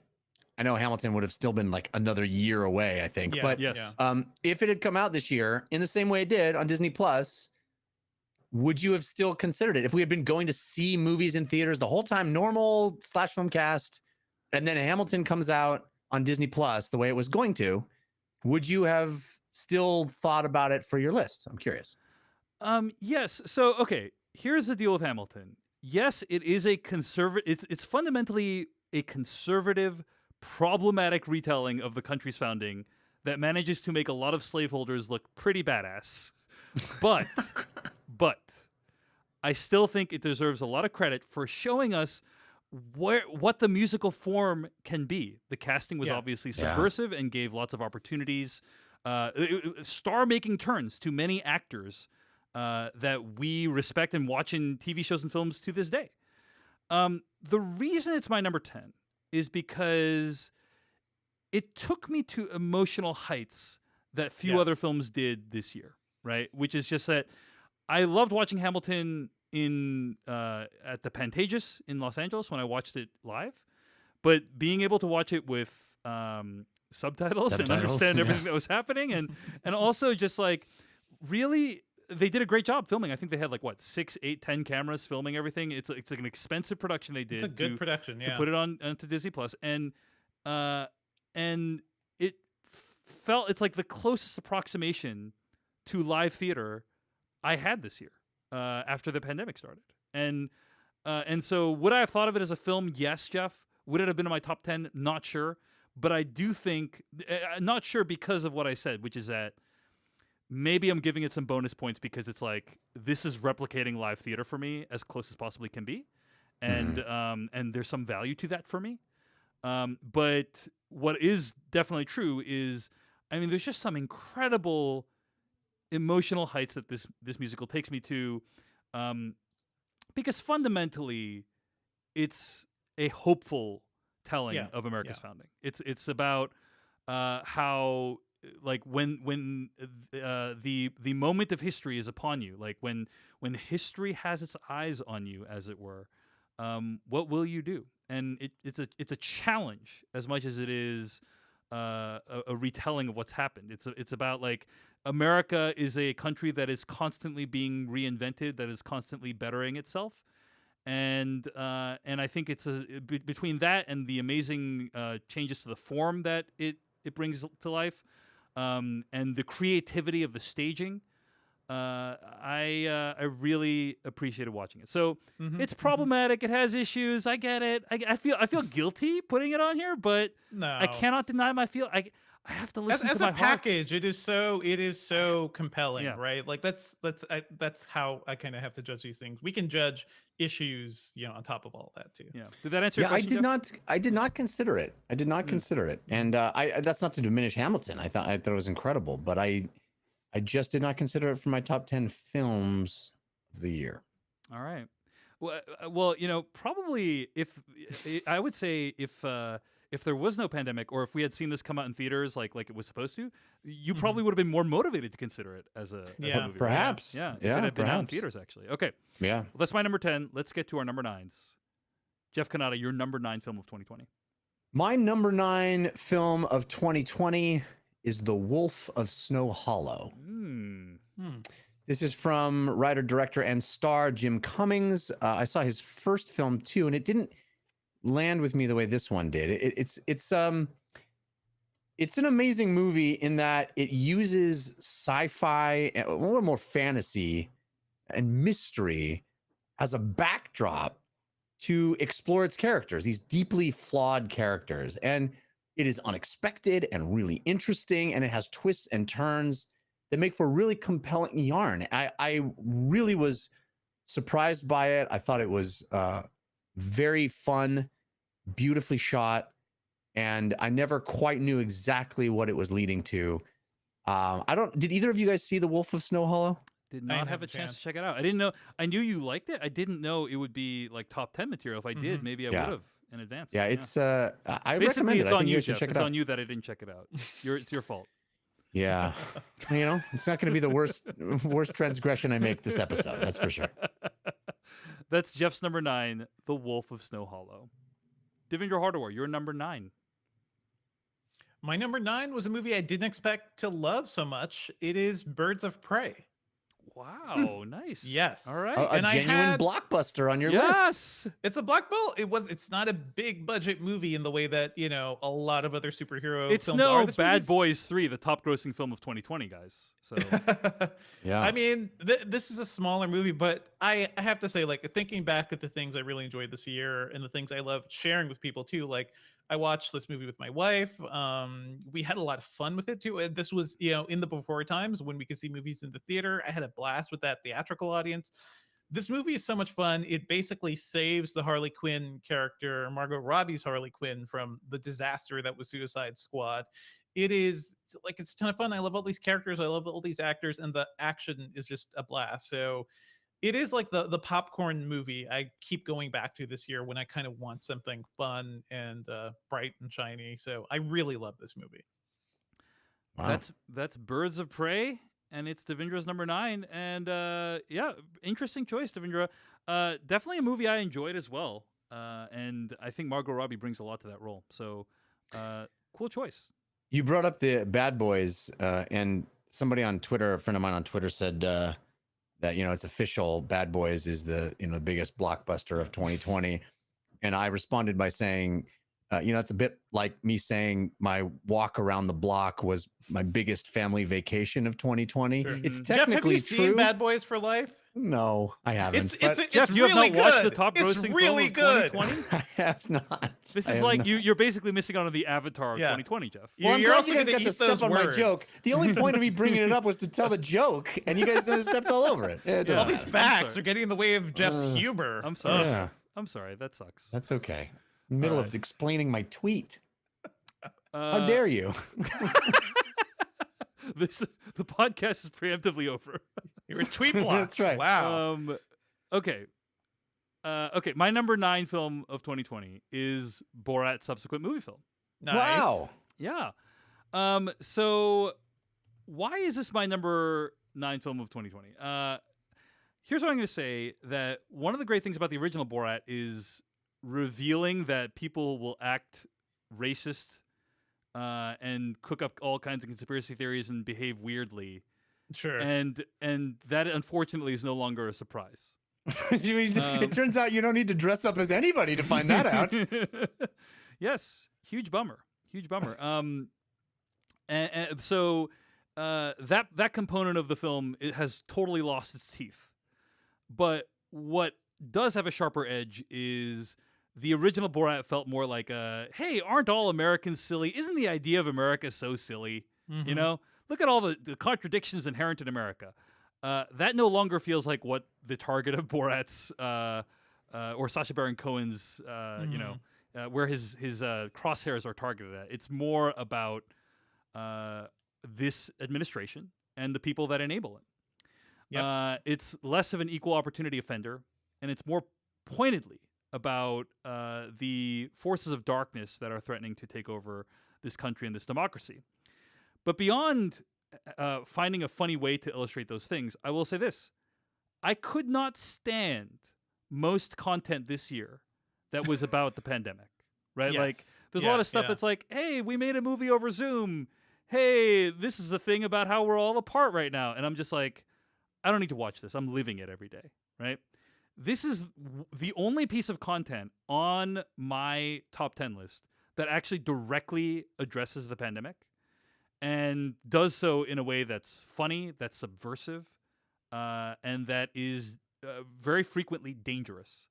C: I know Hamilton would have still been like another year away, I think.
B: Yeah,
C: But
A: Yes.
B: yeah.
C: if it had come out this year in the same way it did on Disney Plus, would you have still considered it? If we had been going to see movies in theaters the whole time, normal slash film cast, and then Hamilton comes out on Disney Plus the way it was going to, would you have still thought about it for your list? I'm curious.
A: Yes. So, okay. Here's the deal with Hamilton. Yes, it is a conservative. It's fundamentally a conservative, problematic retelling of the country's founding that manages to make a lot of slaveholders look pretty badass. But, but, I still think it deserves a lot of credit for showing us what the musical form can be. The casting was
B: Yeah.
A: obviously
C: Yeah.
A: subversive and gave lots of opportunities, star-making turns to many actors that we respect and watch in TV shows and films to this day. The reason it's my number 10 is because it took me to emotional heights that few other
B: Yes.
A: films did this year, right? Which is just that I loved watching Hamilton at the Pantages in Los Angeles when I watched it live, but being able to watch it with subtitles and
C: Subtitles,
A: understand
C: yeah.
A: everything that was happening and also just like really they did a great job filming. I think they had like what 6, 8, 10 cameras filming everything. It's like an expensive production they did.
B: It's a good production,
A: to
B: yeah.
A: put it onto Disney Plus, and it felt it's like the closest approximation to live theater I had this year after the pandemic started, and so would I have thought of it as a film? Yes, Jeff. Would it have been in my top 10? Not sure, but I do think not sure because of what I said, which is that maybe I'm giving it some bonus points because it's like this is replicating live theater for me as close as possibly can be, and there's some value to that for me. But what is definitely true is, I mean, there's just some incredible emotional heights that this musical takes me to, because fundamentally, it's a hopeful telling
B: Yeah,
A: of America's
B: yeah.
A: founding. It's about how like when the moment of history is upon you, like when history has its eyes on you, as it were, what will you do? And it's a challenge as much as it is a retelling of what's happened. It's about like America is a country that is constantly being reinvented, that is constantly bettering itself, and I think it's between that and the amazing changes to the form that it brings to life, and the creativity of the staging. I really appreciated watching it. So
B: Mhm,
A: it's
B: mhm.
A: problematic. It has issues. I get it. I feel guilty putting it on here, but I
B: No.
A: cannot deny my feel. I have to listen
B: As
A: to
B: a
A: my heart.
B: package, it is so compelling,
A: Yeah.
B: right? Like that's how I kind of have to judge these things. We can judge issues, on top of all that too.
A: Yeah. Did that answer your
C: Yeah, I
A: question,
C: did
A: Jeff?
C: not. I did not consider it. I did not
A: Mm.
C: consider it, and that's not to diminish Hamilton. I thought it was incredible, but I just did not consider it for my top 10 films of the year.
A: All right. Well, probably I would say if there was no pandemic, or if we had seen this come out in theaters like it was supposed to, you
B: Mhm.
A: probably would have been more motivated to consider it as a
B: Yeah,
A: movie. Right?
C: Perhaps.
A: Yeah. If
C: Yeah,
A: it had been out in
C: perhaps.
A: theaters, actually. Okay.
C: Yeah.
A: Well, that's my number 10. Let's get to our number 9s. Jeff Kanata, your number 9 film of 2020.
C: My number 9 film of 2020 is The Wolf of Snow Hollow.
A: Hmm.
C: This is from writer, director, and star Jim Cummings. I saw his first film too, and it didn't land with me the way this one did. It's an amazing movie in that it uses sci-fi, a little more fantasy and mystery as a backdrop to explore its characters, these deeply flawed characters. And it is unexpected and really interesting, and it has twists and turns that make for a really compelling yarn. I really was surprised by it. I thought it was very fun, beautifully shot, and I never quite knew exactly what it was leading to. Did either of you guys see The Wolf of Snow Hollow?
A: Did
B: I
A: not
B: didn't
A: have
B: have
A: a
B: a
A: chance to
B: chance.
A: check it out. I didn't know. I knew you liked it. I didn't know it would be like top 10 material. If I did,
B: Mhm.
A: maybe I
C: Yeah.
A: would have in advance.
C: Yeah, it's I
A: Basically,
C: recommend it.
A: it's
C: I
A: on
C: think
A: you,
C: you guys should
A: Jeff.
C: check it
A: It's
C: out.
A: on you that I didn't check it out. It's your fault.
C: Yeah. It's not going to be the worst transgression I make this episode. That's for sure.
A: That's Jeff's number 9, The Wolf of Snow Hollow. Devendra Hardawar, your number 9.
B: My number 9 was a movie I didn't expect to love so much. It is Birds of Prey.
A: Wow, nice.
B: Yes.
A: All right.
C: A
B: And I
C: genuine
B: had-
C: blockbuster on your list.
A: yes.
B: It's a black belt. It's not a big budget movie in the way that, a lot of other superhero
A: It's
B: films
A: no
B: are. This
A: Bad
B: movie's-
A: Boys 3, the top grossing film of 2020, guys. So
C: Yeah.
B: I mean, this is a smaller movie, but I have to say, like, thinking back at the things I really enjoyed this year and the things I loved sharing with people too, like, I watched this movie with my wife. We had a lot of fun with it too. And this was, in the before times when we could see movies in the theater. I had a blast with that theatrical audience. This movie is so much fun. It basically saves the Harley Quinn character, Margot Robbie's Harley Quinn, from the disaster that was Suicide Squad. It is like, it's a ton of fun. I love all these characters. I love all these actors, and the action is just a blast. So it is like the popcorn movie I keep going back to this year when I kind of want something fun and bright and shiny. So I really love this movie.
C: Wow.
A: that's Birds of Prey, and it's Devendra's number 9. And yeah, interesting choice, Devendra. Definitely a movie I enjoyed as well. And I think Margot Robbie brings a lot to that role. So cool choice.
C: You brought up the Bad Boys, and somebody on Twitter, a friend of mine on Twitter said, that it's official. Bad Boys is the biggest blockbuster of 2020, and I responded by saying, it's a bit like me saying my walk around the block was my biggest family vacation of 2020.
B: Sure.
C: It's
A: Mhm.
B: Jeff, have
C: technically
B: you
C: true.
B: seen Bad Boys for Life?
C: No, I haven't.
B: It's
A: Jeff, you
B: really
A: have not watched the
B: good.
A: top
B: It's
A: grossing
B: really
A: film of
B: good.
A: 2020?
C: I have not.
A: This
C: I
A: is
C: have
A: like
C: not.
A: you're basically missing out on the Avatar of
B: Yeah.
A: 2020, Jeff.
C: Well, I'm
B: You're
C: glad
B: also
C: you guys
B: gonna
C: got to
B: eat
C: step
B: those
C: on my
B: words.
C: joke. The only point of me bringing it up was to tell the joke, and you guys stepped all over it. It doesn't
B: All these
C: matter.
B: facts
A: sorry.
B: are getting in the way of Jeff's humor.
A: I'm sorry.
C: Yeah.
A: Jeff. I'm sorry. That sucks.
C: That's okay. Middle
A: All
C: of explaining my tweet. How
A: Uh,
C: dare you?
A: the podcast is preemptively over.
B: You were tweet blocked.
C: That's right.
B: Wow.
A: Okay. Okay. My number 9 film of 2020 is Borat's subsequent movie film.
B: Nice.
C: Wow.
A: Yeah. So why is this my number 9 film of 2020? Here's what I'm going to say: that one of the great things about the original Borat is revealing that people will act racist and cook up all kinds of conspiracy theories and behave weirdly,
B: Sure.
A: and that unfortunately is no longer a surprise.
C: It turns out you don't need to dress up as anybody to find that out.
A: Yes, huge bummer. And so that component of the film, it has totally lost its teeth. But what does have a sharper edge is the original Borat felt more like hey, aren't all Americans silly? Isn't the idea of America so silly? You
B: Mhm.
A: know, look at all the contradictions inherent in America. That no longer feels like what the target of Borat's or Sacha Baron Cohen's, where his crosshairs are targeted at. It's more about this administration and the people that enable it.
B: Yep.
A: It's less of an equal opportunity offender, and it's more pointedly about the forces of darkness that are threatening to take over this country and this democracy. But beyond finding a funny way to illustrate those things, I will say this. I could not stand most content this year that was about the pandemic, right?
B: Yes.
A: Like, there's a lot
B: Yeah,
A: of stuff
B: yeah.
A: that's like, hey, we made a movie over Zoom. Hey, this is a thing about how we're all apart right now. And I'm just like, I don't need to watch this. I'm living it every day, right? This is the only piece of content on my top 10 list that actually directly addresses the pandemic and does so in a way that's funny, that's subversive, and that is very frequently dangerous.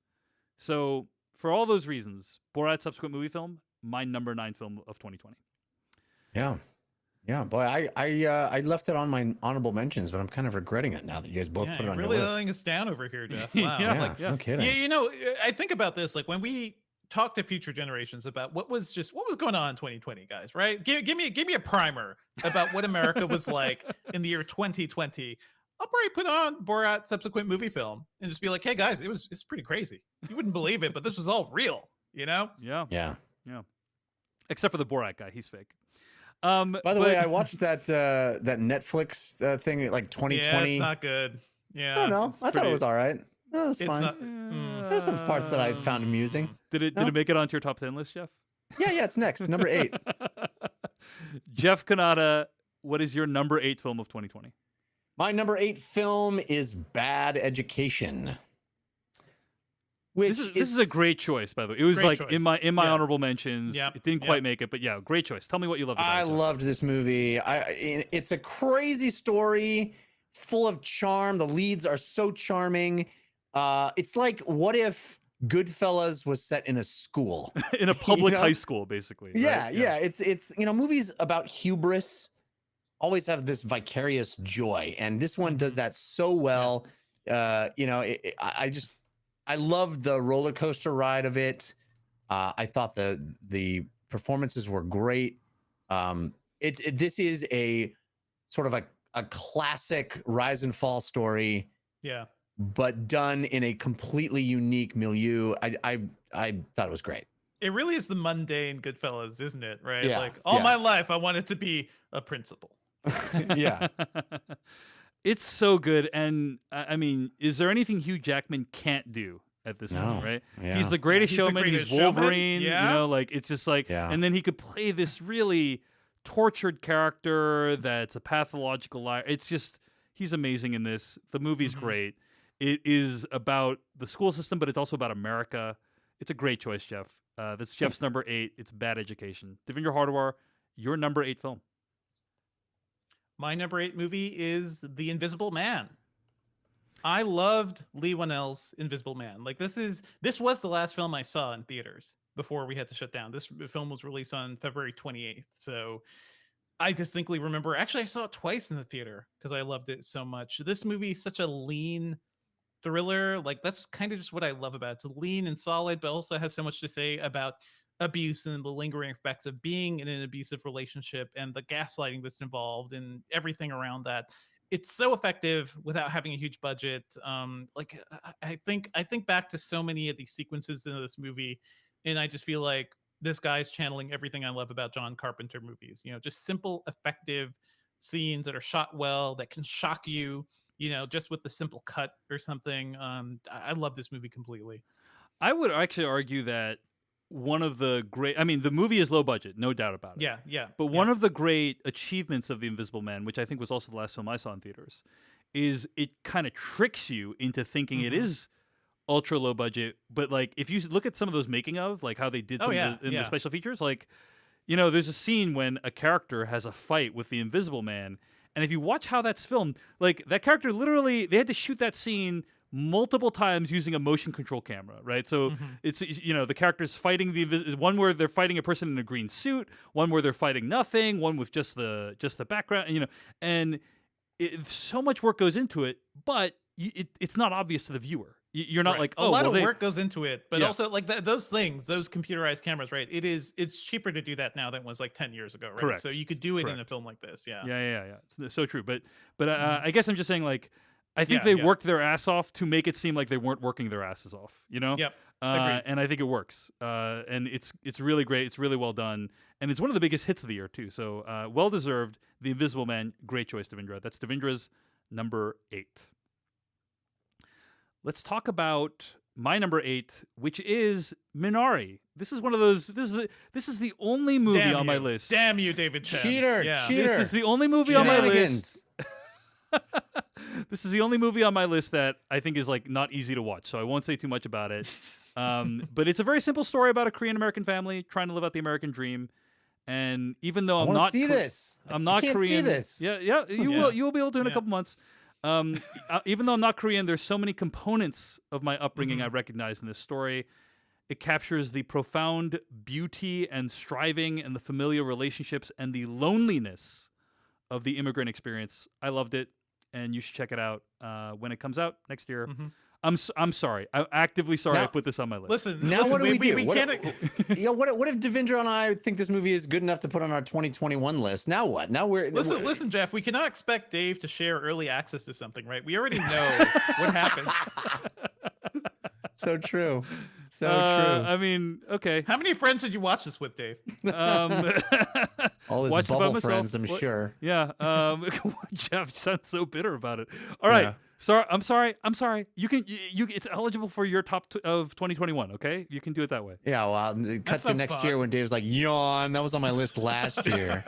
A: So, for all those reasons, Borat's subsequent movie film, my number 9 film of 2020.
C: Yeah, boy, I left it on my honorable mentions, but I'm kind of regretting it now that you guys both
B: Yeah,
C: put it
B: you're
C: on
B: really
C: your list.
B: letting us down over here, Jeff. Wow.
A: Yeah,
B: Like,
C: no kidding.
B: yeah, I think about this like when we talk to future generations about what was going on in 2020, guys, right? Give me a primer about what America was like in the year 2020. I'll probably put on Borat subsequent movie film and just be like, hey guys, it's pretty crazy. You wouldn't believe it, but this was all real, you know?
A: Yeah.
C: Yeah.
A: Except for the Borat guy. He's fake.
C: By the way, I watched that Netflix thing like 2020.
B: Yeah, it's not good. Yeah.
C: I don't know.
A: It's
C: I thought
A: pretty-
C: it was all right. No, it was
B: It's
C: fine.
B: not
C: There's some parts that I found amusing.
A: Did it make it onto your top 10 list, Jeff?
C: Yeah, it's next. Number 8.
A: Jeff Kanata, what is your number 8 film of 2020?
C: My number 8 film is Bad Education. Which
A: This is a great choice, by the way. It was
B: Great
A: like
B: choice.
A: in my
B: Yeah.
A: honorable mentions.
B: Yep,
A: It didn't
B: yep.
A: quite make it, but yeah, great choice. Tell me what you loved about
C: I
A: it. Jeff.
C: loved this movie. It's a crazy story, full of charm. The leads are so charming. It's like, what if Goodfellas was set in a school?
A: in a public
C: know?
A: high school, basically. right?
C: Yeah. It's movies about hubris always have this vicarious joy, and this one does that so well. I loved the roller coaster ride of it. I thought the performances were great. This is a sort of a classic rise and fall story,
B: Yeah.
C: but done in a completely unique milieu. I thought it was great.
B: It really is the mundane Goodfellas, isn't it? Right?
C: Yeah,
B: Like all
C: yeah.
B: my life I wanted to be a principal.
C: Yeah.
A: It's so good. And I mean, is there anything Hugh Jackman can't do at this point,
C: No.
A: right?
C: Yeah.
A: He's the greatest
B: He's the
A: showman.
B: greatest
A: He's
B: showman,
A: Wolverine.
B: yeah.
A: Like it's just like,
C: Yeah.
A: and then he could play this really tortured character that's a pathological liar. It's just, He's amazing in this. The movie's
B: Mhm.
A: great. It is about the school system, but it's also about America. It's a great choice, Jeff. That's Jeff's
C: Thanks.
A: number 8. It's Bad Education. Devendra Hardawar, your number 8 film.
B: My number 8 movie is The Invisible Man. I loved Lee Whannell's Invisible Man. Like this was the last film I saw in theaters before we had to shut down. This film was released on February 28th. So I distinctly remember, actually I saw it twice in the theater because I loved it so much. This movie is such a lean thriller. Like that's kind of just what I love about it. It's lean and solid, but also has so much to say about abuse and the lingering effects of being in an abusive relationship and the gaslighting that's involved and everything around that. It's so effective without having a huge budget. I think back to so many of these sequences in this movie, and I just feel like this guy's channeling everything I love about John Carpenter movies. You know, just simple, effective scenes that are shot well, that can shock you, you know, just with the simple cut or something. I love this movie completely.
A: I would actually argue that one of the great, I mean, the movie is low budget, no doubt about it.
B: Yeah.
A: But one of the great achievements of The Invisible Man, which I think was also the last film I saw in theaters, is it kind of tricks you into thinking it
B: Mhm.
A: is ultra low budget. But like, if you look at some of those making of, like how they did some of the special features, like, you know, there's a scene when a character has a fight with the Invisible Man, and if you watch how that's filmed, like that character literally, they had to shoot that scene multiple times using a motion control camera, right? So
B: Mhm.
A: it's, you know, the characters fighting one where they're fighting a person in a green suit, one where they're fighting nothing, one with just the background, and, you know, and so much work goes into it, but it's not obvious to the viewer. You're not
B: Right.
A: like,
B: a
A: oh,
B: lot
A: well,
B: of work goes into it, but
A: Yeah.
B: also like those things, those computerized cameras, right? It's cheaper to do that now than it was like 10 years ago, right?
A: Correct.
B: So you could do it in a
A: Correct.
B: film like this. Yeah.
A: Yeah. It's so true. But
B: Mhm.
A: I guess I'm just saying, like, I think
B: Yeah,
A: they
B: yeah.
A: worked their ass off to make it seem like they weren't working their asses off. You know?
B: Yep. Agreed.
A: And I think it works. And it's really great. It's really well done, and it's one of the biggest hits of the year too. So well deserved. The Invisible Man, great choice, Devendra. That's Devendra's number 8. Let's talk about my number 8, which is Minari. This is one of those. This is the only movie
B: Damn
A: on my
B: you.
A: list.
B: Damn you, David Chen.
C: Cheater,
B: Yeah.
C: cheater.
A: This is the only movie on my list.
C: Shenanigans.
A: This is the only movie on my list that I think is like not easy to watch, so I won't say too much about it. But it's a very simple story about a Korean American family trying to live out the American dream. And even though
C: I
A: I'm
C: want to
A: not
C: see this.
A: I'm not
C: I can't
A: Korean.
C: see this.
A: Yeah, you
B: Yeah.
A: will. You will be able to in a
B: Yeah.
A: couple months. Even though I'm not Korean, there's so many components of my upbringing
B: Mhm.
A: I recognize in this story. It captures the profound beauty and striving and the familiar relationships and the loneliness of the immigrant experience. I loved it, and you should check it out when it comes out next year.
B: Mhm.
A: I'm sorry. I'm actively sorry I
C: Now-
A: put this on my list.
B: Listen,
C: Now
B: listen,
C: what do we do?
B: We
C: What-
B: can't.
C: What if Devendra and I think this movie is good enough to put on our 2021 list? Now what? Now
B: Listen, Jeff. We cannot expect Dave to share early access to something, right? We already know what happens.
C: So true. So
A: I mean, okay.
B: How many friends did you watch this with, Dave?
C: All his
A: watched it by
C: bubble
A: myself.
C: friends, I'm
A: What-
C: sure.
A: Yeah. Jeff sounds so bitter about it. All right.
C: Yeah.
A: Sorry. I'm sorry. You can. It's eligible for your top of 2021. Okay. You can do it that way.
C: Yeah, well, it cuts to
B: so
C: next
B: fun.
C: year when Dave's like, yawn, that was on my list last year.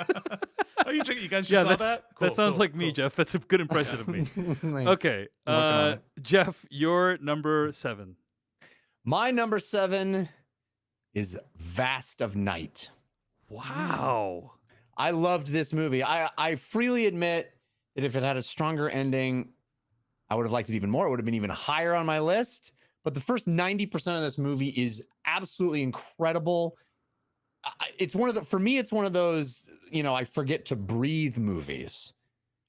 B: Oh, you guys just
A: Yeah.
B: saw
A: That
B: that?
A: sounds
B: Cool,
A: like me,
B: cool.
A: Jeff. That's a good impression of me.
C: Thanks.
A: Okay.
C: I'm working on it.
A: Jeff, your number 7.
C: My number 7 is Vast of Night.
A: Wow.
C: I loved this movie. I freely admit that if it had a stronger ending, I would have liked it even more. It would have been even higher on my list. But the first 90% of this movie is absolutely incredible. It's one of the, for me, it's one of those, you know, I forget to breathe movies.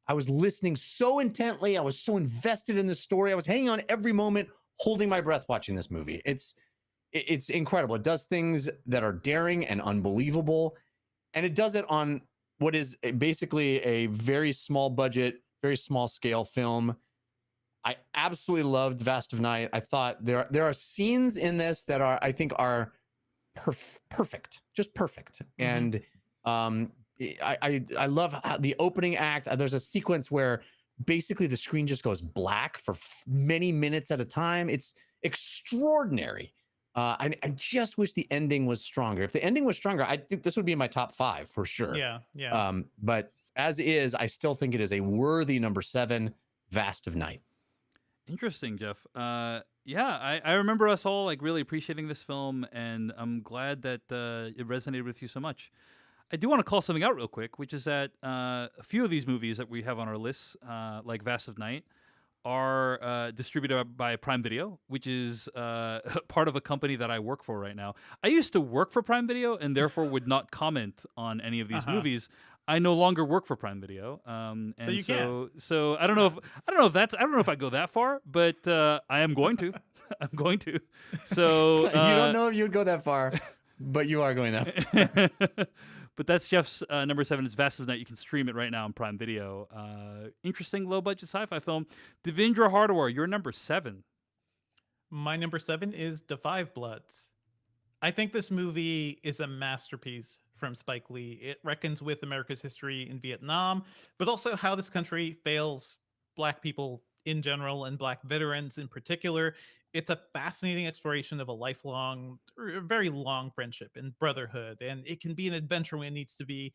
C: I was listening so intently. I was so invested in the story. I was hanging on every moment, holding my breath watching this movie. It's incredible. It does things that are daring and unbelievable. And it does it on what is basically a very small budget, very small scale film. I absolutely loved Vast of Night. I thought there are scenes in this that I think are perfect, just perfect.
B: Mhm.
C: And I love how the opening act. There's a sequence where basically the screen just goes black for many minutes at a time. It's extraordinary. I just wish the ending was stronger. If the ending was stronger, I think this would be in my top 5 for sure.
B: Yeah.
C: But as is, I still think it is a worthy number 7. Vast of Night.
A: Interesting, Jeff. Yeah, I remember us all like really appreciating this film, and I'm glad that it resonated with you so much. I do want to call something out real quick, which is that a few of these movies that we have on our lists, like Vast of Night, are distributed by Prime Video, which is part of a company that I work for right now. I used to work for Prime Video and therefore would not comment on any of these movies. I no longer work for Prime Video, and
B: you can.
A: so I don't know if I don't know if I go that far, but I am going to. I'm going to. So
C: You don't know if you'd go that far, but you are going that.
A: But that's Jeff's number 7. It's Vast of Night. You can stream it right now on Prime Video. Interesting low-budget sci-fi film. Devindra Hardawar, your number 7.
B: My number 7 is Da 5 Bloods. I think this movie is a masterpiece from Spike Lee. It reckons with America's history in Vietnam, but also how this country fails Black people in general and Black veterans in particular. It's a fascinating exploration of a lifelong, or a very long friendship and brotherhood, and it can be an adventure when it needs to be.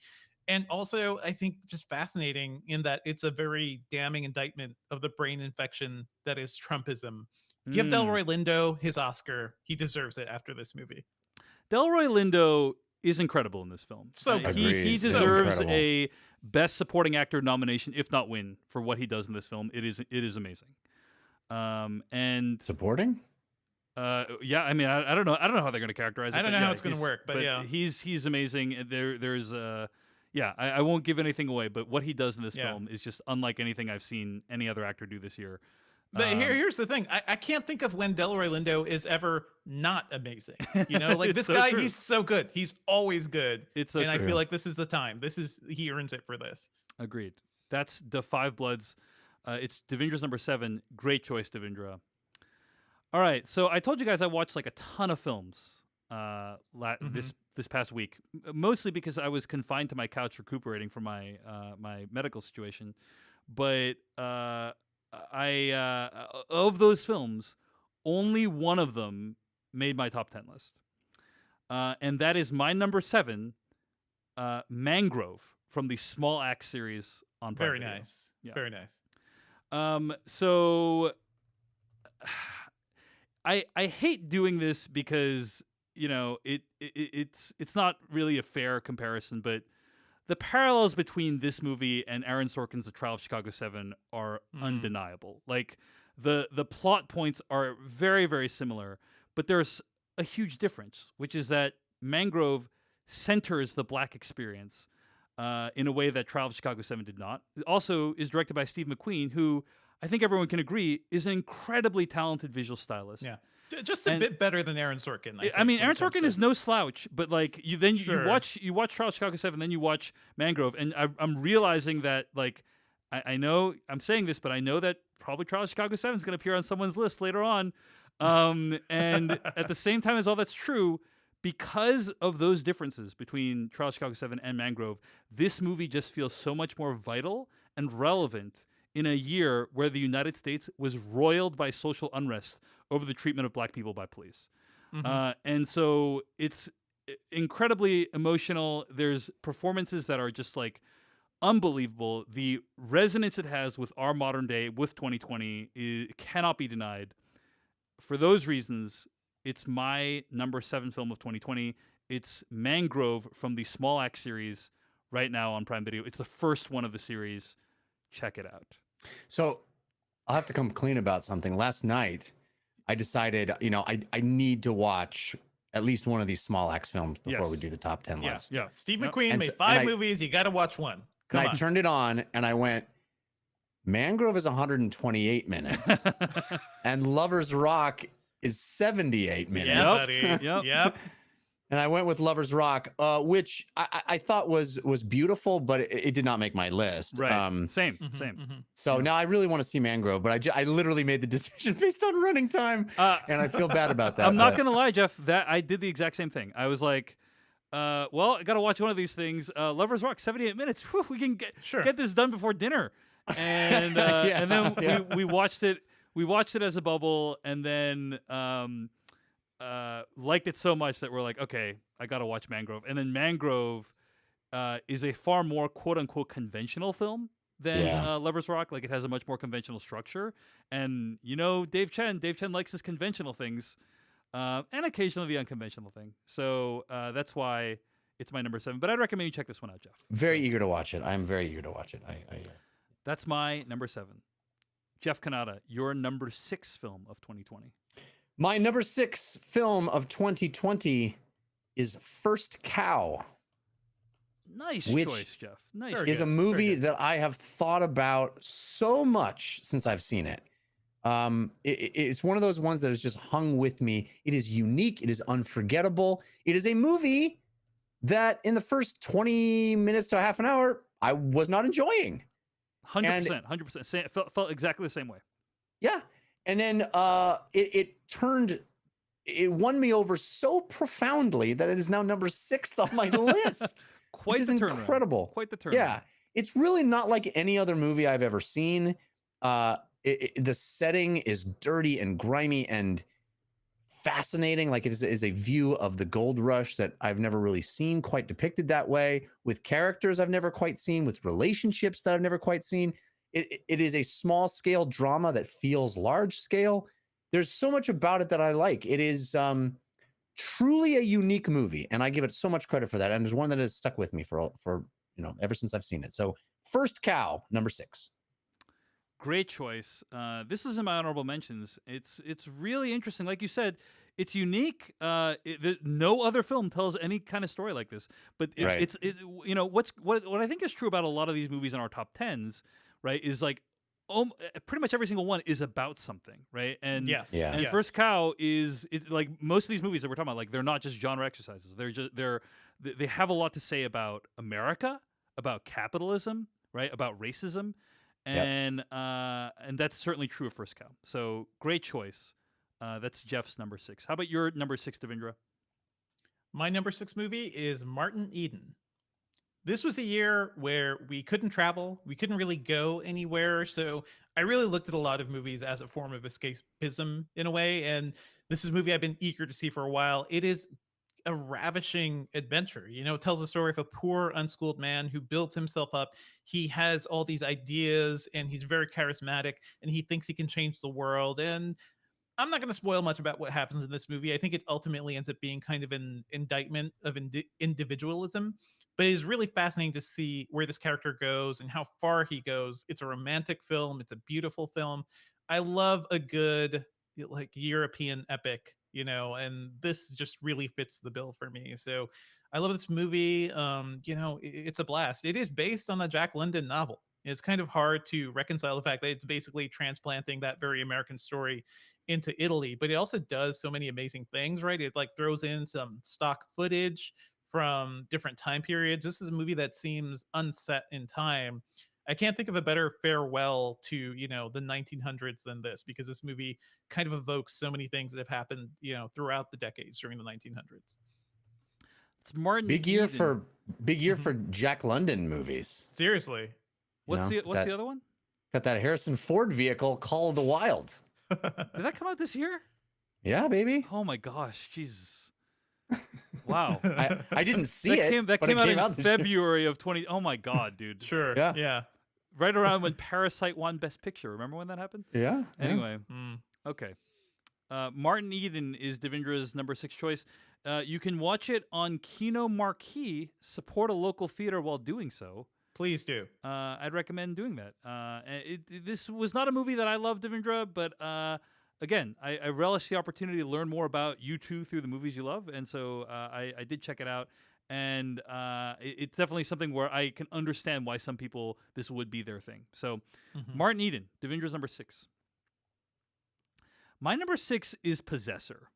B: And also, I think just fascinating in that it's a very damning indictment of the brain infection that is Trumpism. Give Delroy Lindo his Oscar. He deserves it after this movie.
A: Delroy Lindo is incredible in this film.
B: So good.
A: he
C: Agreed. So
A: deserves
C: incredible.
A: a Best Supporting Actor nomination, if not win, for what he does in this film. It is amazing. And
C: Supporting?
A: yeah, I mean, I don't know how they're going to characterize it.
B: I don't
A: but
B: know how
A: yeah,
B: it's gonna
A: he's-
B: work, but yeah.
A: he's amazing. And there's yeah, I won't give anything away, but what he does in this
B: Yeah.
A: film is just unlike anything I've seen any other actor do this year.
B: But here's the thing. I can't think of when Delroy Lindo is ever not amazing. You know, like
A: It's
B: this
A: so
B: guy,
A: true.
B: he's so good. He's always good.
A: It's so
B: And I
A: true.
B: feel like this is the time. He earns it for this.
A: Agreed. That's the 5 Bloods. It's Devindra's number 7. Great choice, Devindra. All right, so I told you guys I watched like a ton of films this past week, mostly because I was confined to my couch recuperating from my my medical situation. But I of those films, only one of them made my top 10 list, and that is my number 7, Mangrove from the Small Axe series on Prime
B: Very
A: Video.
B: nice.
A: Yeah.
B: Very nice.
A: So I hate doing this because you know it's not really a fair comparison, but the parallels between this movie and Aaron Sorkin's The Trial of Chicago 7 are undeniable. Like the plot points are very, very similar, but there's a huge difference, which is that Mangrove centers the Black experience in a way that Trial of Chicago 7 did not. It also is directed by Steve McQueen, who I think everyone can agree is an incredibly talented visual stylist.
B: Yeah. Just a
A: And-
B: bit better than Aaron Sorkin.
A: I
B: think,
A: mean,
B: when
A: Aaron
B: it comes
A: Sorkin
B: to-
A: is no slouch, but like you
B: Sure.
A: you watch Trial of Chicago 7, then you watch Mangrove, and I'm realizing that like I know I'm saying this, but I know that probably Trial of Chicago 7 is going to appear on someone's list later on. And at the same time as all that's true, because of those differences between Trial of Chicago 7 and Mangrove, this movie just feels so much more vital and relevant in a year where the United States was roiled by social unrest over the treatment of Black people by police. And so it's incredibly emotional. There's performances that are just like unbelievable. The resonance it has with our modern day, with 2020, cannot be denied. For those reasons, it's my number 7 film of 2020. It's Mangrove from the Small Axe series right now on Prime Video. It's the first one of the series. Check it out.
C: So I'll have to come clean about something. Last night, I decided, I need to watch at least one of these Small Axe films before we
A: Yes.
C: do the top 10
B: Yeah.
C: list.
A: Yeah.
B: Steve
A: Yep.
B: McQueen
C: And
B: made
C: so-
B: 5
C: and I-
B: movies. You got to watch one. Come
C: And
B: on.
C: I turned it on and I went, Mangrove is 128 minutes and Lover's Rock is 78 minutes.
B: Yeah, buddy.
A: Yep.
B: Yep.
C: And I went with Lover's Rock, which I thought was beautiful, but it did not make my list.
A: Right. Same.
B: Mhm,
A: Same.
B: mhm.
C: So now I really want to see Mangrove, but I literally made the decision based on running time, and I feel bad about that.
A: I'm not
C: but-
A: gonna lie, Jeff. That I did the exact same thing. I was like, well, I gotta watch one of these things. Lovers Rock, 78 minutes. Whew, we can
B: Sure.
A: get this done before dinner. And
C: Yeah,
A: and then
C: yeah.
A: we watched it. We watched it as a bubble, and then liked it so much that we're like, okay, I gotta watch Mangrove. And then Mangrove is a far more quote unquote conventional film than
C: Yeah.
A: Lovers Rock. Like, it has a much more conventional structure. And you know, Dave Chen likes his conventional things, and occasionally the unconventional thing. So that's why it's my number 7. But I'd recommend you check this one out, Jeff.
C: Very
A: So
C: eager to watch it. I'm very eager to watch it.
A: that's my number 7. Jeff Kanata, your number 6 film of 2020.
C: My number 6 film of 2020 is First Cow.
A: Nice
C: Which
A: choice, Jeff. Nice.
B: Very
A: choice.
C: Is a
B: good, very
C: movie
B: good.
C: that I have thought about so much since I've seen it. It's one of those ones that has just hung with me. It is unique. It is unforgettable. It is a movie that in the first 20 minutes to half an hour, I was not enjoying.
A: 100%. 100%. Felt exactly the same way.
C: Yeah. And then it won me over so profoundly that it is now number 6 on my list.
A: Quite
C: which
A: the
C: is
A: turnaround.
C: incredible.
A: Quite the turnaround.
C: Yeah. It's really not like any other movie I've ever seen. The setting is dirty and grimy and fascinating. Like, it is a view of the gold rush that I've never really seen quite depicted that way, with characters I've never quite seen, with relationships that I've never quite seen. It is a small scale drama that feels large scale. There's so much about it that I like. It is truly a unique movie, and I give it so much credit for that. And there's one that has stuck with me for ever since I've seen it. So First Cow, number 6.
A: Great choice. This is in my honorable mentions. It's really interesting. Like you said, it's unique. No other film tells any kind of story like this. But
C: Right.
A: what I think is true about a lot of these movies in our top 10s, right, is like pretty much every single one is about something, right? And
B: Yes.
C: Yeah.
A: and
B: yes.
A: First Cow it's like most of these movies that we're talking about, like, they're not just genre exercises. They have a lot to say about America, about capitalism, right, about racism,
C: Yep.
A: and that's certainly true of First Cow. So great choice. That's Jeff's number 6. How about your number 6, Devindra?
B: My number 6 movie is Martin Eden. This was a year where we couldn't travel, we couldn't really go anywhere, so I really looked at a lot of movies as a form of escapism in a way, and this is a movie I've been eager to see for a while. It is a ravishing adventure. You know, it tells the story of a poor, unschooled man who builds himself up. He has all these ideas and he's very charismatic and he thinks he can change the world. And I'm not going to spoil much about what happens in this movie. I think it ultimately ends up being kind of an indictment of individualism, but it is really fascinating to see where this character goes and how far he goes. It's a romantic film. It's a beautiful film. I love a good like European epic, you know, and this just really fits the bill for me. So I love this movie. It's a blast. It is based on a Jack London novel. It's kind of hard to reconcile the fact that it's basically transplanting that very American story into Italy, but it also does so many amazing things, right? It like throws in some stock footage from different time periods. This is a movie that seems unset in time. I can't think of a better farewell to, the 1900s than this, because this movie kind of evokes so many things that have happened, throughout the decades during the 1900s.
A: It's Martin
C: Big year
A: Eden.
C: for Jack London movies.
B: Seriously.
A: What's
C: know,
A: the other one?
C: Got that Harrison Ford vehicle, Call of the Wild.
A: Did that come out this year?
C: Yeah, baby.
A: Oh my gosh, Jesus. Wow.
C: I didn't see
A: that
C: it.
A: came
C: but it
A: out
C: came
A: in
C: this year.
A: February of 20. Oh my god, dude.
B: Sure.
C: Yeah.
B: Yeah.
A: Right around when Parasite won Best Picture. Remember when that happened?
C: Yeah.
A: Anyway,
B: Mm.
A: okay. Martin Eden is Devindra's number 6 choice. You can watch it on Kino Marquee. Support a local theater while doing so.
B: Please do.
A: I'd recommend doing that. This was not a movie that I love, Devindra, but again, I relish the opportunity to learn more about you two through the movies you love, and so I did check it out. And it's definitely something where I can understand why some people this would be their thing. So,
B: Mhm.
A: Martin Eden, Devindra's number 6. My number 6 is Possessor.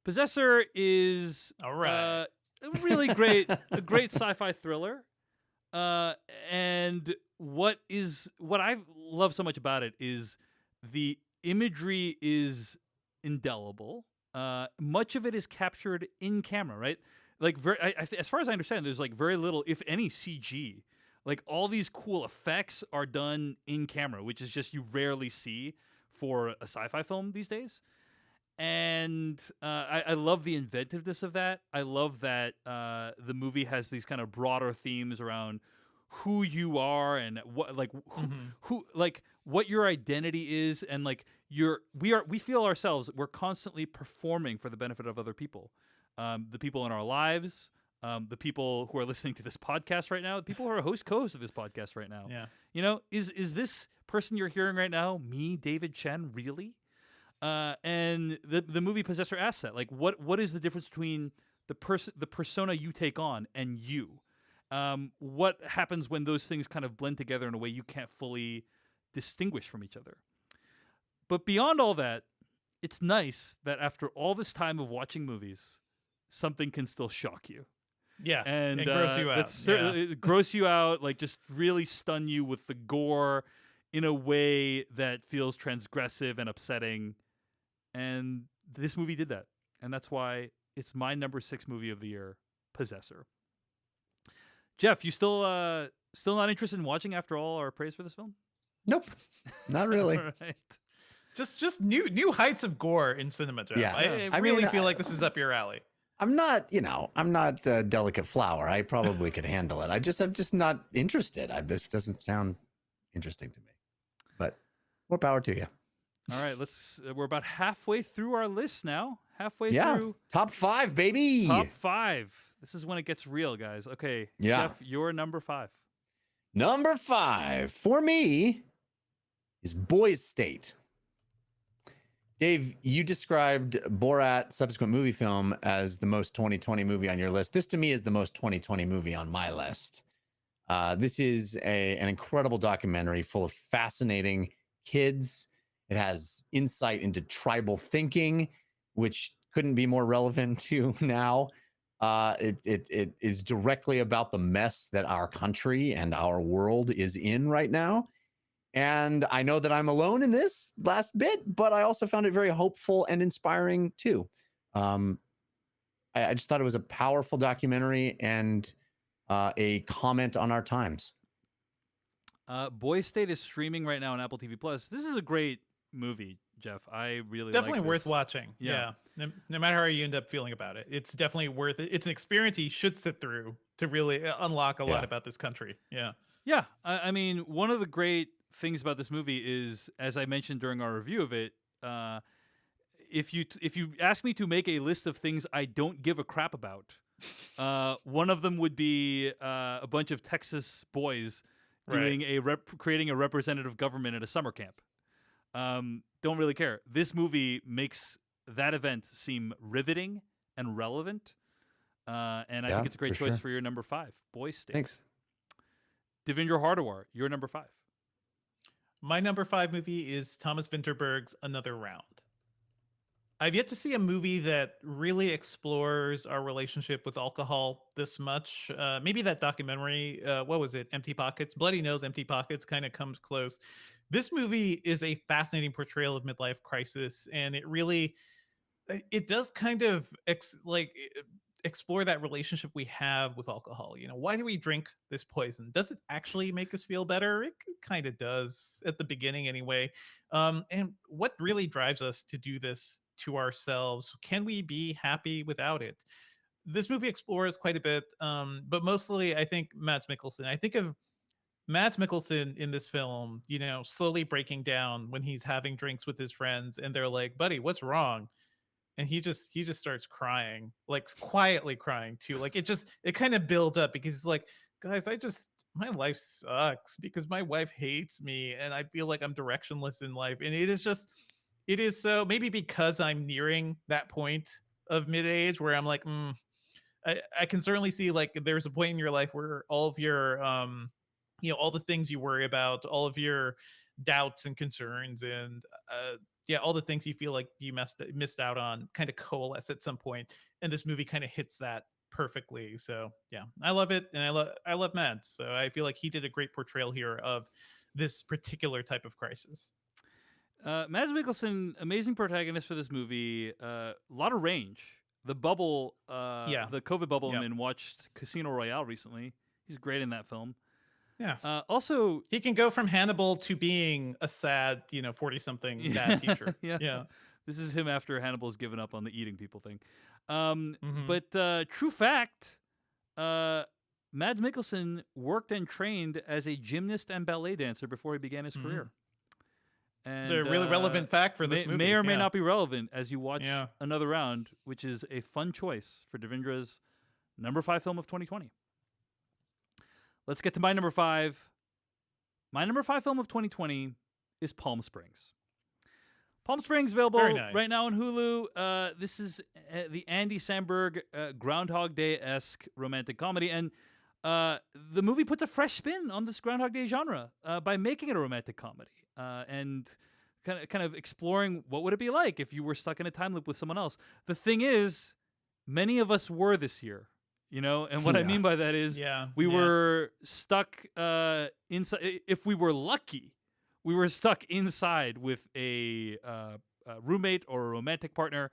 A: Possessor is
B: All right.
A: a really great, a great sci-fi thriller. And what I love so much about it is the imagery is indelible. Much of it is captured in camera, right? Like as far as I understand, there's like very little, if any, CG. Like all these cool effects are done in camera, which is just you rarely see for a sci-fi film these days. And I love the inventiveness of that. I love that the movie has these kind of broader themes around who you are and what like
B: Mhm.
A: who like what your identity is, and like we feel ourselves, we're constantly performing for the benefit of other people, the people in our lives, the people who are listening to this podcast right now, the people who are co-hosts of this podcast right now.
B: Yeah.
A: You know, is this person you're hearing right now me, David Chen, really? And the movie Possessor asks that, like, what is the difference between the persona you take on and you? What happens when those things kind of blend together in a way you can't fully distinguish from each other? But beyond all that, it's nice that after all this time of watching movies, something can still shock you.
B: Yeah.
A: And
B: gross you out.
A: that's certainly it gross you out, like just really stun you with the gore in a way that feels transgressive and upsetting. And this movie did that. And that's why it's my number 6 movie of the year, Possessor. Jeff, you still not interested in watching after all our praise for this film?
C: Nope, not really.
A: All right.
B: Just new heights of gore in cinema, Jeff.
C: Yeah.
B: I
C: I
B: really
C: mean,
B: feel like this is up your alley.
C: I'm not a delicate flower. I probably could handle it. I'm just not interested. This doesn't sound interesting to me. But more power to you.
A: All right, we're about halfway through our list now. Halfway
C: Yeah.
A: through
C: Top 5, baby.
A: top 5. This is when it gets real, guys. Okay,
C: Yeah.
A: Jeff, you're number 5.
C: Number 5 for me is Boys State. Dave, you described Borat subsequent movie film as the most 2020 movie on your list. This to me is the most 2020 movie on my list. This is an incredible documentary full of fascinating kids. It has insight into tribal thinking, which couldn't be more relevant to now. It is directly about the mess that our country and our world is in right now. And I know that I'm alone in this last bit, but I also found it very hopeful and inspiring too. I just thought it was a powerful documentary and a comment on our times.
A: Boys State is streaming right now on Apple TV Plus. This is a great movie, Jeff. I really
B: Definitely
A: like
B: worth
A: this.
B: watching.
A: Yeah.
B: No matter how you end up feeling about it, it's definitely worth it. It's an experience you should sit through to really unlock a lot
C: Yeah.
B: about this country. Yeah.
A: Yeah, I mean, one of the great things about this movie is, as I mentioned during our review of it, if you ask me to make a list of things I don't give a crap about, one of them would be a bunch of Texas boys doing creating a representative government at a summer camp. Don't really care. This movie makes that event seem riveting and relevant, and I
C: Yeah,
A: think it's a great
C: for
A: choice
C: sure.
A: for your number 5, Boys State.
C: Thanks.
A: Devendra Hardawar, your number 5.
B: My number 5 movie is Thomas Vinterberg's Another Round. I've yet to see a movie that really explores our relationship with alcohol this much. Maybe that documentary, what was it? Empty Pockets, Bloody Nose, Empty Pockets kind of comes close. This movie is a fascinating portrayal of midlife crisis, and it does kind of explore that relationship we have with alcohol. You know, why do we drink this poison? Does it actually make us feel better? It kind of does at the beginning anyway. And what really drives us to do this to ourselves? Can we be happy without it? This movie explores quite a bit, but mostly I think Mads Mikkelsen. I think of Mads Mikkelsen in this film, you know, slowly breaking down when he's having drinks with his friends and they're like, buddy, what's wrong? And he just starts crying, like quietly crying too. Like it kind of builds up because he's like, guys, my life sucks because my wife hates me and I feel like I'm directionless in life. And it is so, maybe because I'm nearing that point of mid-age where I'm like, I can certainly see like there's a point in your life where all of your you know, all the things you worry about, all of your doubts and concerns and all the things you feel like you missed out on kind of coalesce at some point, and this movie kind of hits that perfectly. So yeah, I love it, and I love Mads. So I feel like he did a great portrayal here of this particular type of crisis.
A: Mads Mikkelsen, amazing protagonist for this movie. A lot of range. The bubble, the COVID bubble.
B: Yeah.
A: I mean, watched Casino Royale recently. He's great in that film.
B: Yeah.
A: Also,
B: He can go from Hannibal to being a sad, 40-something bad teacher. Yeah.
A: This is him after Hannibal's given up on the eating people thing.
B: Mhm.
A: But true fact, Mads Mikkelsen worked and trained as a gymnast and ballet dancer before he began his career.
B: It's
A: And
B: a really relevant fact for this movie.
A: may or may
B: Yeah.
A: not be relevant as you watch
B: Yeah.
A: another round, which is a fun choice for Devindra's number 5 film of 2020. Let's get to my number 5. My number 5 film of 2020 is Palm Springs. Palm Springs available
B: Very nice.
A: right now on Hulu. This is the Andy Samberg Groundhog Day-esque romantic comedy, and the movie puts a fresh spin on this Groundhog Day genre by making it a romantic comedy and kind of exploring what would it be like if you were stuck in a time loop with someone else. The thing is, many of us were this year, and what I
C: Yeah.
A: mean by that is we were stuck inside. If we were lucky, we were stuck inside with a roommate or a romantic partner,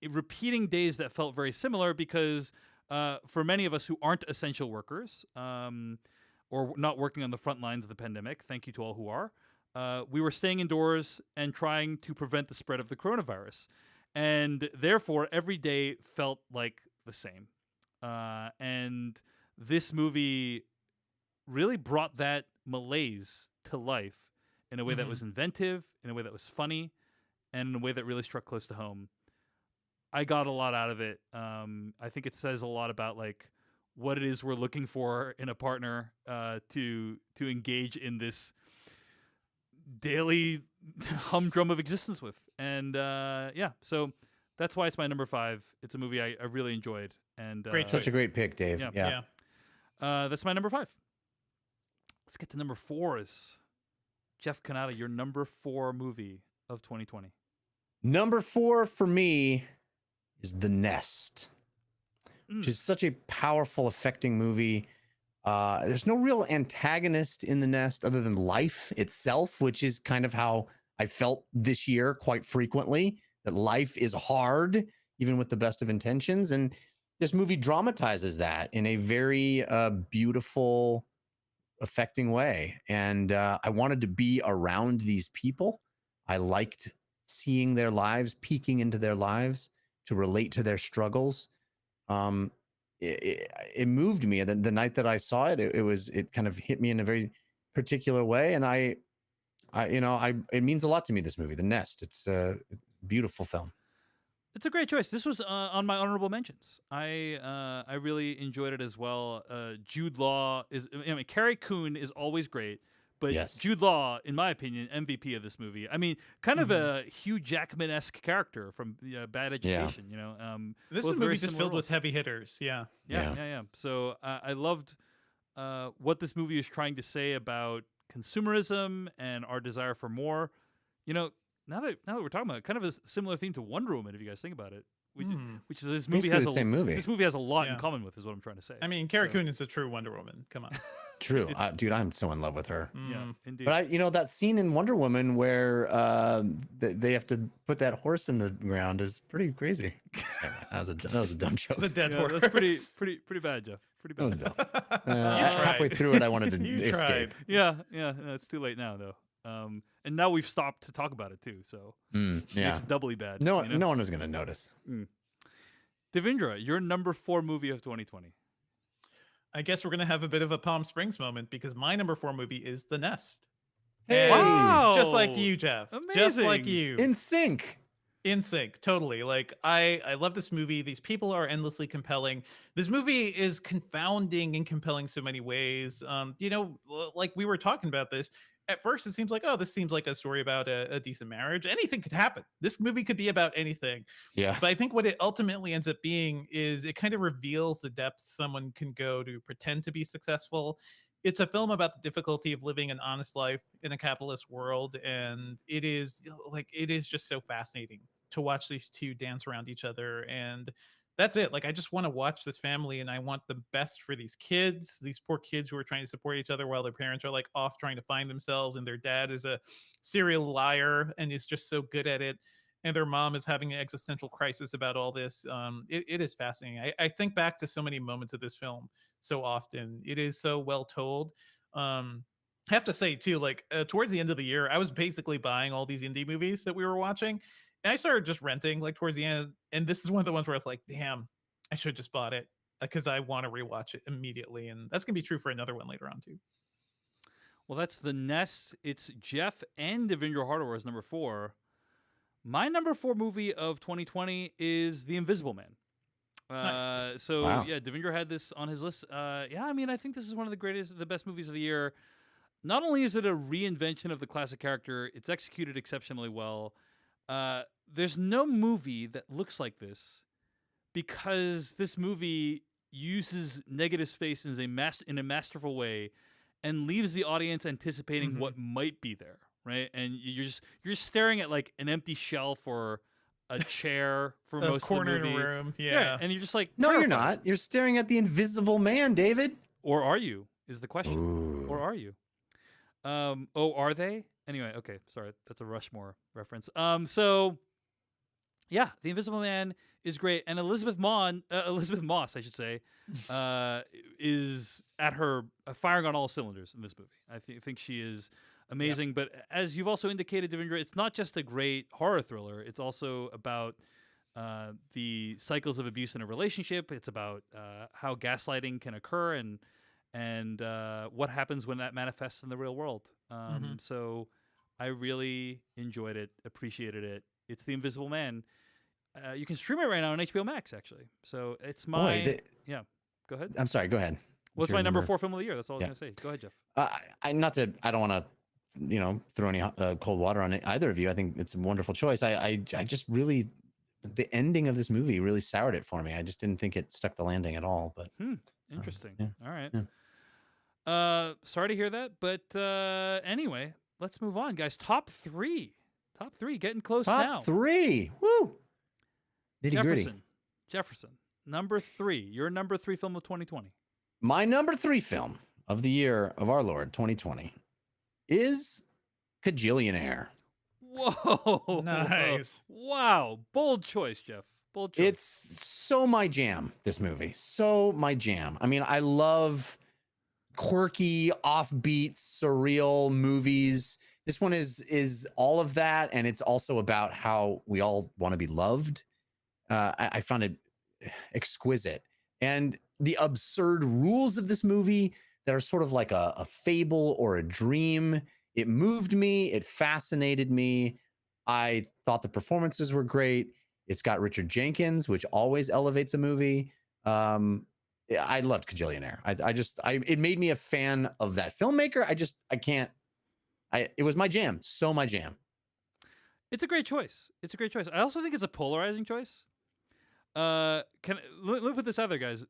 A: repeating days that felt very similar because for many of us who aren't essential workers or not working on the front lines of the pandemic, thank you to all who are, we were staying indoors and trying to prevent the spread of the coronavirus. And therefore, every day felt like the same. And this movie really brought that malaise to life in a way that was inventive, in a way that was funny, and in a way that really struck close to home. I got a lot out of it. I think it says a lot about like what it is we're looking for in a partner to engage in this daily humdrum of existence with. And so that's why it's my number 5. It's a movie I really enjoyed. And
B: Great
C: Such a great pick, Dave.
A: Yeah.
C: Yeah.
A: That's my number 5. Let's get to number 4s. Jeff Kanata, your number 4 movie of 2020.
C: Number 4 for me is The Nest, which is such a powerful, affecting movie. There's no real antagonist in The Nest other than life itself, which is kind of how I felt this year quite frequently, that life is hard, even with the best of intentions. And this movie dramatizes that in a very beautiful, affecting way. And I wanted to be around these people. I liked seeing their lives, peeking into their lives to relate to their struggles. It moved me. The night that I saw it, it kind of hit me in a very particular way. And it means a lot to me, this movie, The Nest. It's a beautiful film.
A: It's a great choice. This was on my honorable mentions. I really enjoyed it as well. Jude Law Carrie Coon is always great, but
C: Yes.
A: Jude Law, in my opinion, MVP of this movie. I mean, kind of a Hugh Jackman-esque character from Bad Education.
B: This
A: both
B: is a
A: very
B: movie just
A: similar
B: filled with
A: roles.
B: heavy hitters. Yeah.
A: Yeah. So I loved what this movie is trying to say about consumerism and our desire for more. Now that we're talking about it, kind of a similar theme to Wonder Woman, if you guys think about it, which is this movie
C: Basically
A: has
C: the same movie.
A: This movie has a lot in
B: Yeah.
A: common with, is what I'm trying to say.
B: I mean, Carrie
A: So-
B: Coon is a true Wonder Woman. Come on.
C: True. Dude, I'm so in love with her.
A: Yeah, indeed.
C: But that scene in Wonder Woman where they have to put that horse in the ground is pretty crazy. That was a dumb joke.
B: The dead
A: Yeah,
B: horse.
A: that's pretty bad, Jeff. Pretty
C: That was
A: bad.
C: dumb.
B: You
C: Halfway
B: tried.
C: through it, I wanted to
B: You
C: escape.
B: tried.
A: Yeah. No, it's too late now, though. And now we've stopped to talk about it too, so
C: Yeah.
A: it's doubly bad.
C: No one was gonna notice.
A: Devindra, your number 4 movie of 2020.
B: I guess we're gonna have a bit of a Palm Springs moment because my number 4 movie is The Nest.
C: Hey!
B: And
A: Wow!
B: just like you, Jeff. Just like
A: Amazing.
B: you.
C: In sync.
B: In sync, totally. Like I love this movie. These people are endlessly compelling. This movie is confounding and compelling so many ways. Like we were talking about this. At first, it seems like, oh, this seems like a story about a decent marriage. Anything could happen. This movie could be about anything.
C: Yeah.
B: But I think what it ultimately ends up being is it kind of reveals the depths someone can go to pretend to be successful. It's a film about the difficulty of living an honest life in a capitalist world, and it is just so fascinating to watch these two dance around each other. And that's it. Like, I just want to watch this family, and I want the best for these kids, these poor kids who are trying to support each other while their parents are like off trying to find themselves, and their dad is a serial liar and is just so good at it, and their mom is having an existential crisis about all this. It is fascinating. I think back to so many moments of this film so often. It is so well told. I have to say too, like towards the end of the year, I was basically buying all these indie movies that we were watching, and I started just renting like towards the end. And this is one of the ones where I was like, damn, I should have just bought it. because I want to rewatch it immediately, and that's gonna be true for another one later on too.
A: Well, that's The Nest. It's Jeff and Devindra Hardawar as number 4. My number 4 movie of 2020 is The Invisible Man.
B: Nice.
A: So
C: Wow.
A: yeah, Devindra had this on his list. Yeah, I mean, I think this is one of the best movies of the year. Not only is it a reinvention of the classic character, it's executed exceptionally well. There's no movie that looks like this because this movie uses negative space in a masterful way and leaves the audience anticipating
B: Mhm.
A: what might be there, right? And you're staring at like an empty shelf or a chair for
B: A
A: most of the
B: corner in
A: movie.
B: a room. Yeah.
A: And you're just like,
C: No, you're
A: terrified.
C: not. You're staring at the Invisible Man, David.
A: Or are you? Is the question.
C: Ooh.
A: Or are you? Oh, are they? Anyway, okay, sorry, that's a Rushmore reference. So yeah, The Invisible Man is great, and Elizabeth Moss, I should say, is at her firing on all cylinders in this movie. I think she is amazing. But as you've also indicated, Devindra, it's not just a great horror thriller. It's also about the cycles of abuse in a relationship. It's about how gaslighting can occur and what happens when that manifests in the real world. So I really enjoyed it, appreciated it. It's The Invisible Man. You can stream it right now on HBO Max, actually. So it's my yeah. Go ahead.
C: I'm sorry. Go ahead.
A: What's
C: your
A: my number 4 film of the year? That's all I was
C: Yeah.
A: gonna say. Go ahead, Jeff.
C: I don't want to, throw any cold water on either of you. I think it's a wonderful choice. I just really, the ending of this movie really soured it for me. I just didn't think it stuck the landing at all. But
A: Interesting.
C: yeah.
A: All right.
C: Yeah.
A: Sorry to hear that, but anyway, let's move on, guys. Top three, getting close now.
C: Top 3. Woo. Nitty gritty.
A: Jefferson, number 3. Your number 3 film of 2020.
C: My number 3 film of the year of our Lord 2020 is Kajillionaire.
A: Whoa!
B: Nice.
A: Wow! Bold choice, Jeff. Bold choice.
C: It's so my jam, this movie. So my jam. I mean, I love quirky, offbeat, surreal movies. This one is all of that, and it's also about how we all want to be loved. I found it exquisite. And the absurd rules of this movie that are sort of like a fable or a dream. It moved me. It fascinated me. I thought the performances were great. It's got Richard Jenkins, which always elevates a movie. I loved Kajillionaire. It made me a fan of that filmmaker. It was my jam. So my jam.
A: It's a great choice. I also think it's a polarizing choice. Let me put this out there, guys.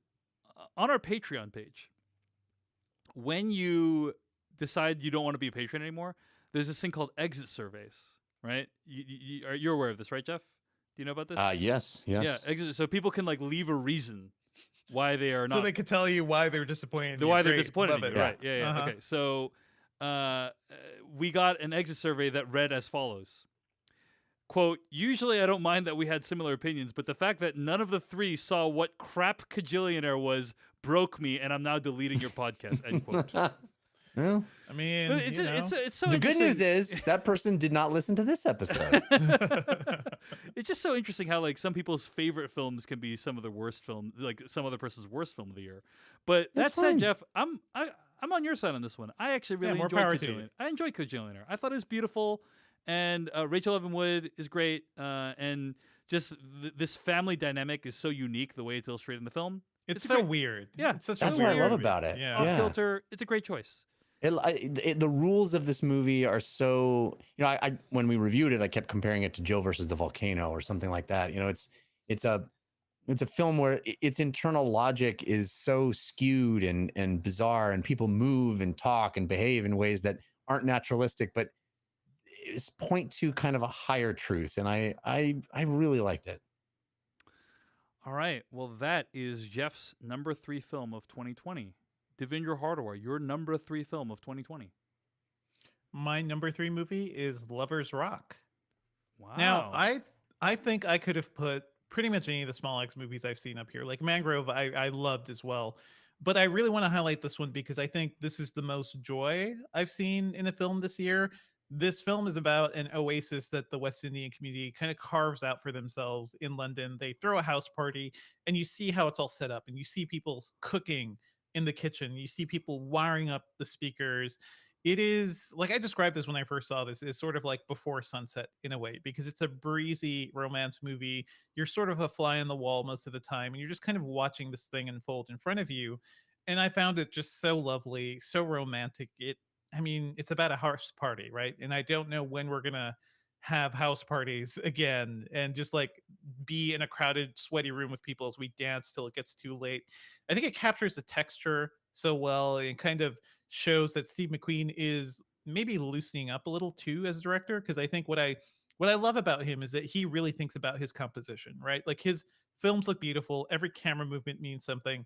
A: On our Patreon page, when you decide you don't want to be a patron anymore, there's this thing called exit surveys, right? You're aware of this, right, Jeff? Do you know about this?
C: Yes.
A: Yeah, exit. So people can like leave a reason why they are not.
B: So they could tell you why they're disappointed.
A: Why they're
B: Great.
A: disappointed
B: Love
A: in
B: it.
A: you, right? Yeah.
B: Uh-huh.
A: Okay, so we got an exit survey that read as follows. Quote, usually I don't mind that we had similar opinions, but the fact that none of the 3 saw what crap Kajillionaire was broke me, and I'm now deleting your podcast, end quote.
C: Well,
B: I mean,
A: But it's so
C: the good news
A: interesting.
C: is that person did not listen to this episode.
A: It's just so interesting how like some people's favorite films can be some of the worst films, like some other person's worst film of the year. But that
C: That's
A: said,
C: fine.
A: Jeff, I'm on your side on this one. I actually really
B: more
A: enjoyed
B: power to you.
A: Kajillionaire. I enjoyed Kajillionaire. I thought it was beautiful, and Rachel Evan Wood is great, and just this family dynamic is so unique the way it's illustrated in the film.
B: it's
A: a
B: so
A: great-
B: weird.
A: Yeah,
B: It's such
C: That's
B: a
C: what I
B: weird
C: love
B: movie.
C: about it.
B: Yeah.
A: Off
C: Yeah.
A: kilter. It's a great choice.
C: The rules of this movie are so, I when we reviewed it, I kept comparing it to Joe versus the Volcano or something like that. It's a film where its internal logic is so skewed and bizarre, and people move and talk and behave in ways that aren't naturalistic, but point to kind of a higher truth. And I really liked it.
A: All right. Well, that is Jeff's number 3 film of 2020. Devindra Hardawar, your number 3 film of 2020.
B: My number 3 movie is Lovers Rock.
A: Wow.
B: Now, I think I could have put pretty much any of the Small X movies I've seen up here. Like Mangrove, I loved as well. But I really want to highlight this one because I think this is the most joy I've seen in a film this year. this film is about an oasis that the West Indian community kind of carves out for themselves in London. They throw a house party, and you see how it's all set up, and you see people cooking in the kitchen. You see people wiring up the speakers. It is like I described this when I first saw this. It's sort of like Before Sunset in a way because it's a breezy romance movie. You're sort of a fly on the wall most of the time, and you're just kind of watching this thing unfold in front of you. And I found it just so lovely, so romantic. I mean, it's about a house party, right? And I don't know when we're gonna have house parties again and just like be in a crowded, sweaty room with people as we dance till it gets too late. I think it captures the texture so well and kind of shows that Steve McQueen is maybe loosening up a little too as a director. Because I think what I love about him is that he really thinks about his composition, right? Like his films look beautiful, every camera movement means something,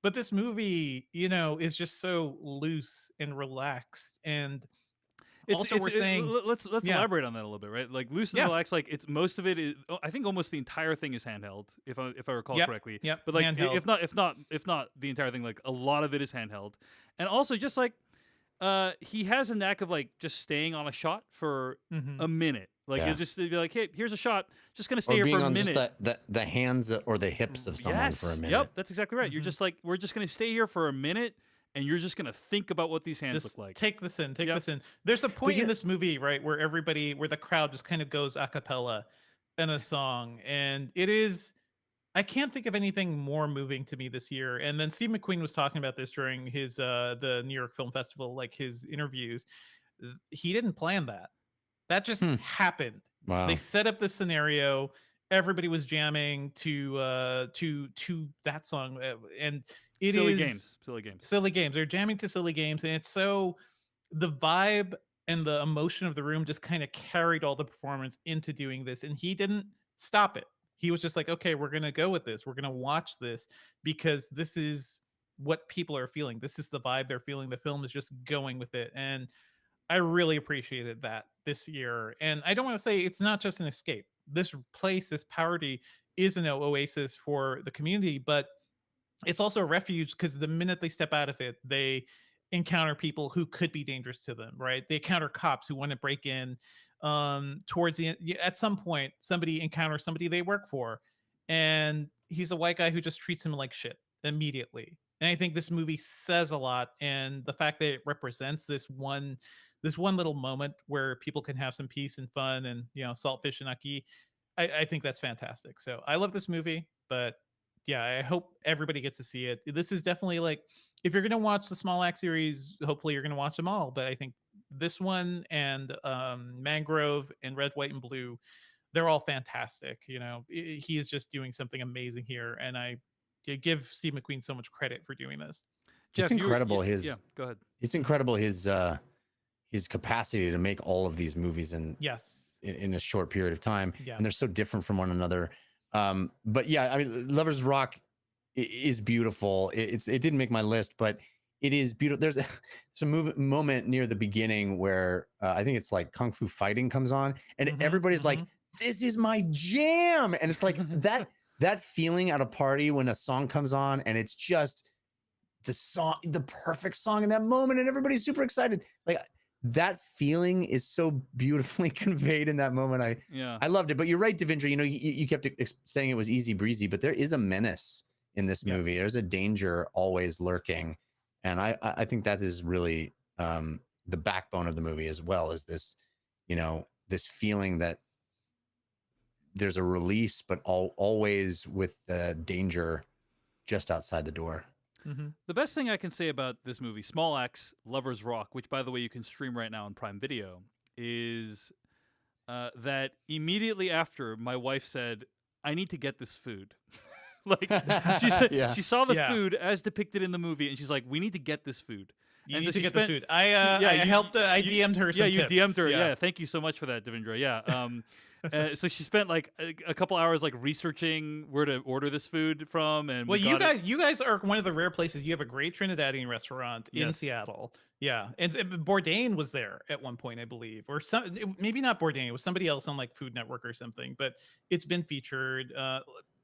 B: but this movie, is just so loose and relaxed. And also, we're saying,
A: let's
B: yeah,
A: elaborate on that a little bit, right? Like loose and
B: yeah,
A: relaxed, like it's most of it is. I think almost the entire thing is handheld, if I recall
B: yep,
A: correctly.
B: yep,
A: But like
B: handheld.
A: if not the entire thing, like a lot of it is handheld, and also just like he has a knack of like just staying on a shot for
B: Hmm.
A: a minute. Like
C: Yeah.
A: you'll just be like, hey, here's a shot. Just gonna stay
C: Or
A: here
C: being
A: for a
C: on just
A: minute.
C: the hands or the hips of someone for a
A: Yes.
C: minute.
A: Yep. That's exactly right. You're
B: Hmm.
A: just like, we're just gonna stay here for a minute, and you're just gonna think about what these hands
B: Just
A: look like.
B: take this in, take
A: Yep.
B: this in. There's a point
C: yeah-
B: in this movie, right, where where the crowd just kind of goes a cappella in a song, and it is. I can't think of anything more moving to me this year. And then Steve McQueen was talking about this during his the New York Film Festival, like his interviews. He didn't plan that. That just
C: Hmm.
B: happened.
C: Wow.
B: They set up this scenario. Everybody was jamming to that song, and it
A: Silly
B: is
A: games. Silly games.
B: silly games. They're jamming to silly games, and it's so the vibe and the emotion of the room just kind of carried all the performance into doing this, and he didn't stop it. He was just like, okay, we're gonna go with this. We're gonna watch this because this is what people are feeling. This is the vibe they're feeling. The film is just going with it, and I really appreciated that this year. And I don't want to say it's not just an escape. This place, this party, is an oasis for the community, but it's also a refuge because the minute they step out of it, they encounter people who could be dangerous to them, right? They encounter cops who want to break in. Towards the end, at some point, somebody encounters somebody they work for, and he's a white guy who just treats him like shit immediately. And I think this movie says a lot, and the fact that it represents this one little moment where people can have some peace and fun, and salt fish and aki. I think that's fantastic. So I love this movie, but yeah, I hope everybody gets to see it. This is definitely like if you're gonna watch the Small Axe series, hopefully you're gonna watch them all. But I think this one and Mangrove and Red, White, and Blue, they're all fantastic. He is just doing something amazing here, and I give Steve McQueen so much credit for doing this.
A: Jeff,
C: It's incredible
A: yeah, go ahead.
C: it's incredible his capacity to make all of these movies
B: Yes.
C: in a short period of time,
B: Yeah.
C: and they're so different from one another. But yeah, I mean, Lovers Rock is beautiful. It didn't make my list, but it is beautiful. There's some moment near the beginning where I think it's like Kung Fu Fighting comes on, and
B: Mhm,
C: everybody's like,
B: mhm.
C: "This is my jam!" And it's like that feeling at a party when a song comes on, and it's just the perfect song in that moment, and everybody's super excited. Like that feeling is so beautifully conveyed in that moment.
A: Yeah.
C: I loved it. But you're right, Devindra. You kept saying it was easy breezy, but there is a menace in this
B: Yeah.
C: movie. There's a danger always lurking, and I think that is really the backbone of the movie as well. Is this, this feeling that there's a release, but always with the danger just outside the door.
B: Mhm.
A: The best thing I can say about this movie, Small Axe, Lovers Rock, which by the way you can stream right now on Prime Video, is that immediately after my wife said, "I need to get this food." Like she said,
C: Yeah.
A: she saw the
B: Yeah.
A: food as depicted in the movie, and she's like, "We need to get this food."
B: You
A: And
B: need
A: so
B: to
A: she
B: get this
A: spent-
B: food. I
A: you-
B: helped. I
A: you-
B: DM'd her some
A: Yeah, you
B: tips.
A: DM'd her. Yeah, thank you so much for that, Devindra. Yeah. So she spent like a couple hours like researching where to order this food from, and
B: Well,
A: we got it.
B: you guys are one of the rare places you have a great Trinidadian restaurant in
A: Yes.
B: Seattle. Yeah, and Bourdain was there at one point, I believe, or maybe not Bourdain. It was somebody else on like Food Network or something. But it's been featured.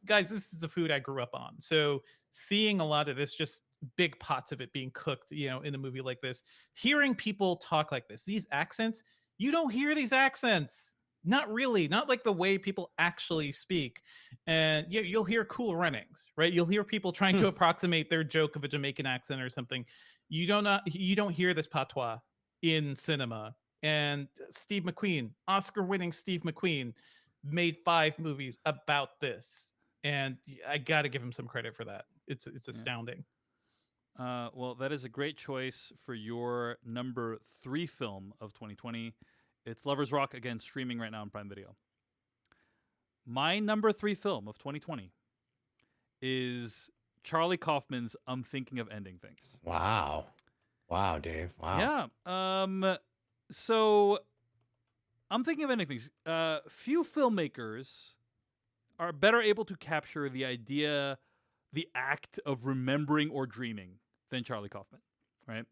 B: Guys, this is the food I grew up on. So seeing a lot of this, just big pots of it being cooked, in a movie like this, hearing people talk like this, these accents. you don't hear these accents. Not really, not like the way people actually speak. And you'll hear Cool Runnings, right? You'll hear people trying to approximate their joke of a Jamaican accent or something. You don't hear this patois in cinema. And Steve McQueen, Oscar-winning Steve McQueen, made 5 movies about this, and I got to give him some credit for that. It's astounding.
A: Well, that is a great choice for your number 3 film of 2020. It's Lovers Rock, again, streaming right now on Prime Video. My number 3 film of 2020 is Charlie Kaufman's I'm Thinking of Ending Things.
C: Wow, Dave. Wow.
A: Yeah. So I'm thinking of ending things. Few filmmakers are better able to capture the idea, the act of remembering or dreaming than Charlie Kaufman, right?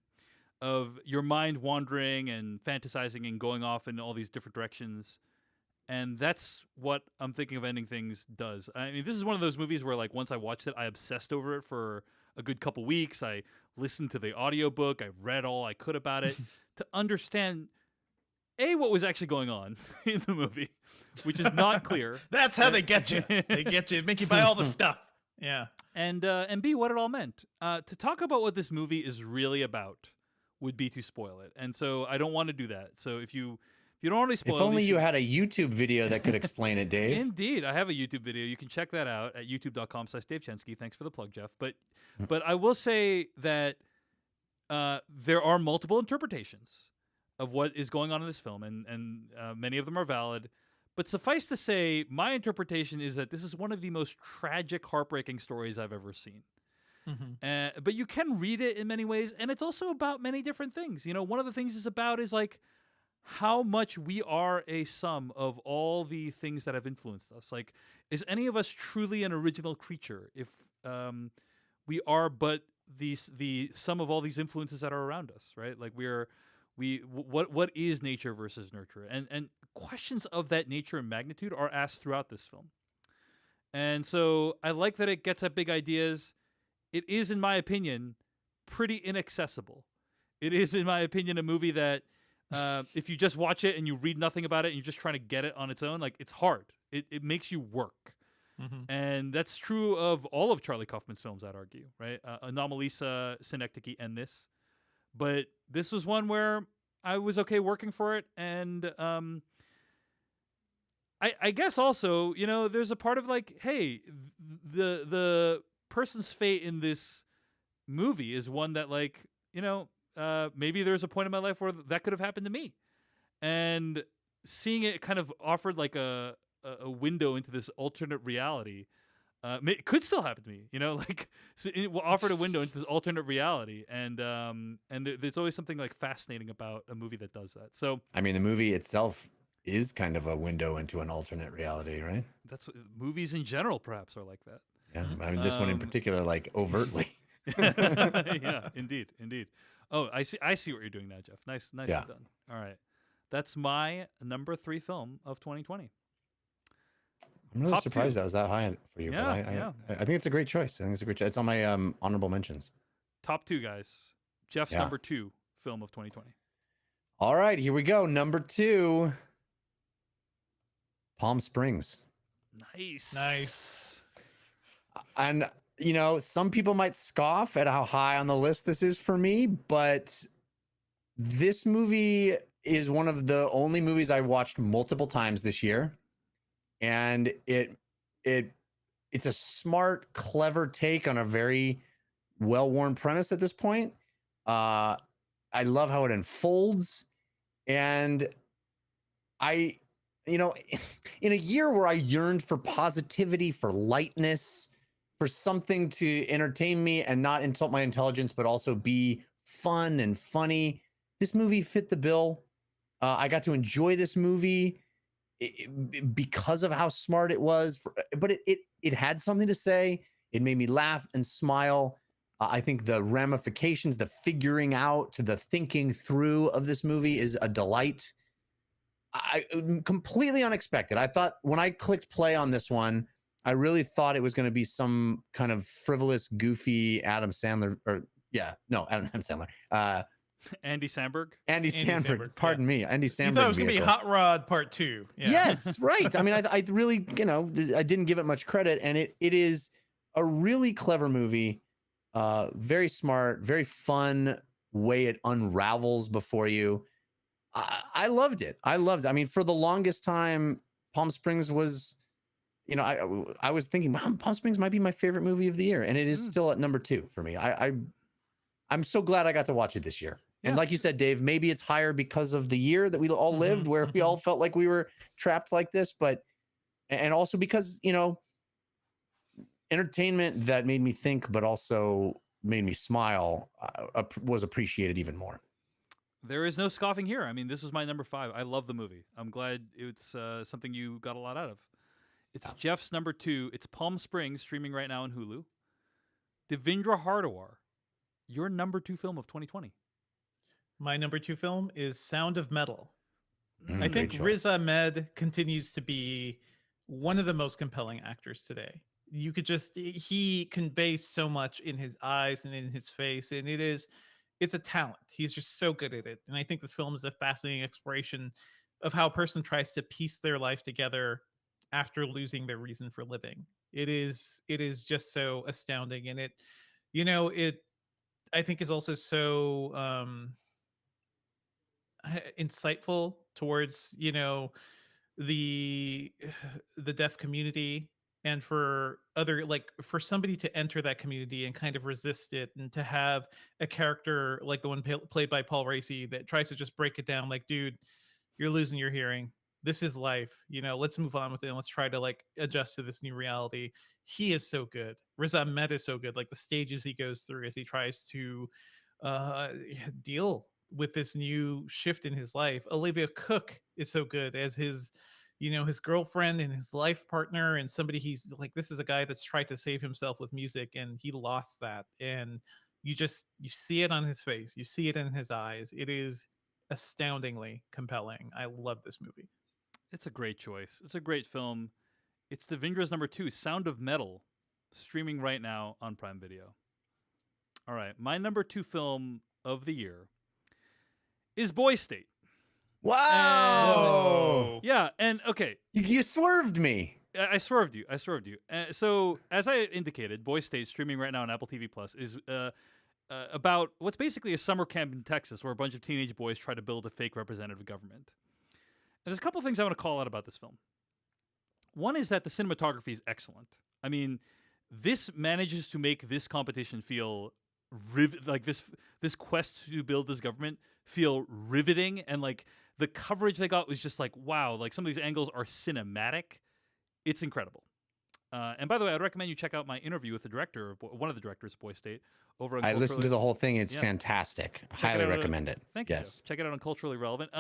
A: Of your mind wandering and fantasizing and going off in all these different directions. And that's what I'm Thinking of Ending Things does. I mean, this is one of those movies where, like, once I watched it, I obsessed over it for a good couple weeks. I listened to the audiobook. I read all I could about it to understand, A, what was actually going on in the movie, which is not clear.
B: That's how they get you. They get you, make you buy all the stuff. Yeah.
A: And B, what it all meant. To talk about what this movie is really about would be to spoil it. And so I don't want to do that. So if you don't already spoil it.
C: If only you had a YouTube video that could explain it, Dave.
A: Indeed. I have a YouTube video. You can check that out at youtube.com/Dave Chensky. Thanks for the plug, Jeff. But I will say that there are multiple interpretations of what is going on in this film, and many of them are valid. But suffice to say, my interpretation is that this is one of the most tragic, heartbreaking stories I've ever seen. But you can read it in many ways, and it's also about many different things. You know, one of the things it's about is like how much we are a sum of all the things that have influenced us. Like, is any of us truly an original creature if we are but the sum of all these influences that are around us, right? Like what is nature versus nurture? And questions of that nature and magnitude are asked throughout this film. And so I like that it gets at big ideas. It is, in my opinion, pretty inaccessible. It is, in my opinion, a movie that if you just watch it and you read nothing about it and you're just trying to get it on its own, like, it's hard. It makes you work. And that's true of all of Charlie Kaufman's films, I'd argue, right? Anomalisa, Synecdoche, and this. But this was one where I was okay working for it. And I guess also, you know, there's a part of like, hey, the person's fate in this movie is one that, like, you know, maybe there's a point in my life where that could have happened to me. And seeing it kind of offered like a window into this alternate reality. It could still happen to me, you know, like, so it offered a window into this alternate reality. And there's always something like fascinating about a movie that does that. So,
C: I mean, the movie itself is kind of a window into an alternate reality, right?
A: That's what movies in general perhaps are like that.
C: Yeah. I mean, this one in particular, like, overtly.
A: Yeah, indeed. Oh, I see what you're doing now, Jeff. Nicely
C: Yeah.
A: done. All right. That's my number 3 film of 2020.
C: I'm really
A: Top
C: surprised
A: 2.
C: that was that high for you.
A: Yeah,
C: but I think it's a great choice. It's on my honorable mentions.
A: Top 2, guys. Jeff's
C: Yeah.
A: number 2 film of 2020.
C: All right, here we go. Number 2, Palm Springs.
A: Nice.
C: And, you know, some people might scoff at how high on the list this is for me, but this movie is one of the only movies I watched multiple times this year. And it's a smart, clever take on a very well-worn premise at this point. I love how it unfolds. And you know, in a year where I yearned for positivity, for lightness, for something to entertain me and not insult my intelligence, but also be fun and funny, this movie fit the bill. I got to enjoy this movie because of how smart it was, but it had something to say. It made me laugh and smile. I think the ramifications, the figuring out to the thinking through of this movie is a delight. Completely unexpected. I thought when I clicked play on this one, I really thought it was going to be some kind of frivolous, goofy Adam Sandler, Adam Sandler,
A: Andy Samberg.
C: Andy
B: Samberg,
C: Samberg.
B: yeah.
C: Pardon me, Andy Samberg.
B: You thought it was gonna be
C: vehicle.
B: Hot Rod Part 2. Yeah.
C: Yes, right. I mean, I really, I didn't give it much credit, and it is a really clever movie, very smart, very fun way it unravels before you. I loved it. I loved it. I mean, for the longest time, Palm Springs was, I was thinking, wow, Palm Springs might be my favorite movie of the year, and it is still at number 2 for me. I'm so glad I got to watch it this year. And
A: Yeah.
C: like you said, Dave, maybe it's higher because of the year that we all lived, where we all felt like we were trapped like this, and also because, entertainment that made me think, but also made me smile, was appreciated even more.
A: There is no scoffing here. I mean, this was my number 5. I love the movie. I'm glad it's something you got a lot out of. It's Jeff's number 2. It's Palm Springs, streaming right now on Hulu. Devindra Hardawar, your number 2 film of 2020.
B: My number 2 film is Sound of Metal. I
C: Great
B: think
C: choice.
B: Riz Ahmed continues to be one of the most compelling actors today. You could he conveys so much in his eyes and in his face, and it's a talent. He's just so good at it. And I think this film is a fascinating exploration of how a person tries to piece their life together after losing their reason for living. It is just so astounding, and it I think is also so insightful towards the the deaf community, and for for somebody to enter that community and kind of resist it, and to have a character like the one played by Paul Raci that tries to just break it down, like, dude, you're losing your hearing, this is life, let's move on with it, and let's try to adjust to this new reality. He is so good. Riz Ahmed is so good, like the stages he goes through as he tries to deal with this new shift in his life. Olivia Cook is so good as his girlfriend and his life partner, and somebody he's like, this is a guy that's tried to save himself with music, and he lost that, and you see it on his face, you see it in his eyes. It is astoundingly compelling. I love this movie.
A: It's a great choice. It's a great film. It's Devindra's number 2, Sound of Metal, streaming right now on Prime Video. All right, my number 2 film of the year is Boy State.
C: Wow.
A: Yeah, and okay,
C: You swerved me.
A: I swerved you. So, as I indicated, Boy State, streaming right now on Apple TV Plus, is about what's basically a summer camp in Texas, where a bunch of teenage boys try to build a fake representative government. And there's a couple things I want to call out about this film. One is that the cinematography is excellent. I mean, this manages to make this competition feel like this quest to build this government feel riveting, and like the coverage they got was just like, wow, like some of these angles are cinematic. It's incredible. And by the way, I'd recommend you check out my interview with the director, one of the directors of Boy State, over on
C: I listened to the whole thing. It's
A: Yeah.
C: fantastic.
A: Check it
C: Highly
A: out.
C: recommend it.
A: Thank you.
C: Yes.
A: Jeff. Check it out on Culturally Relevant.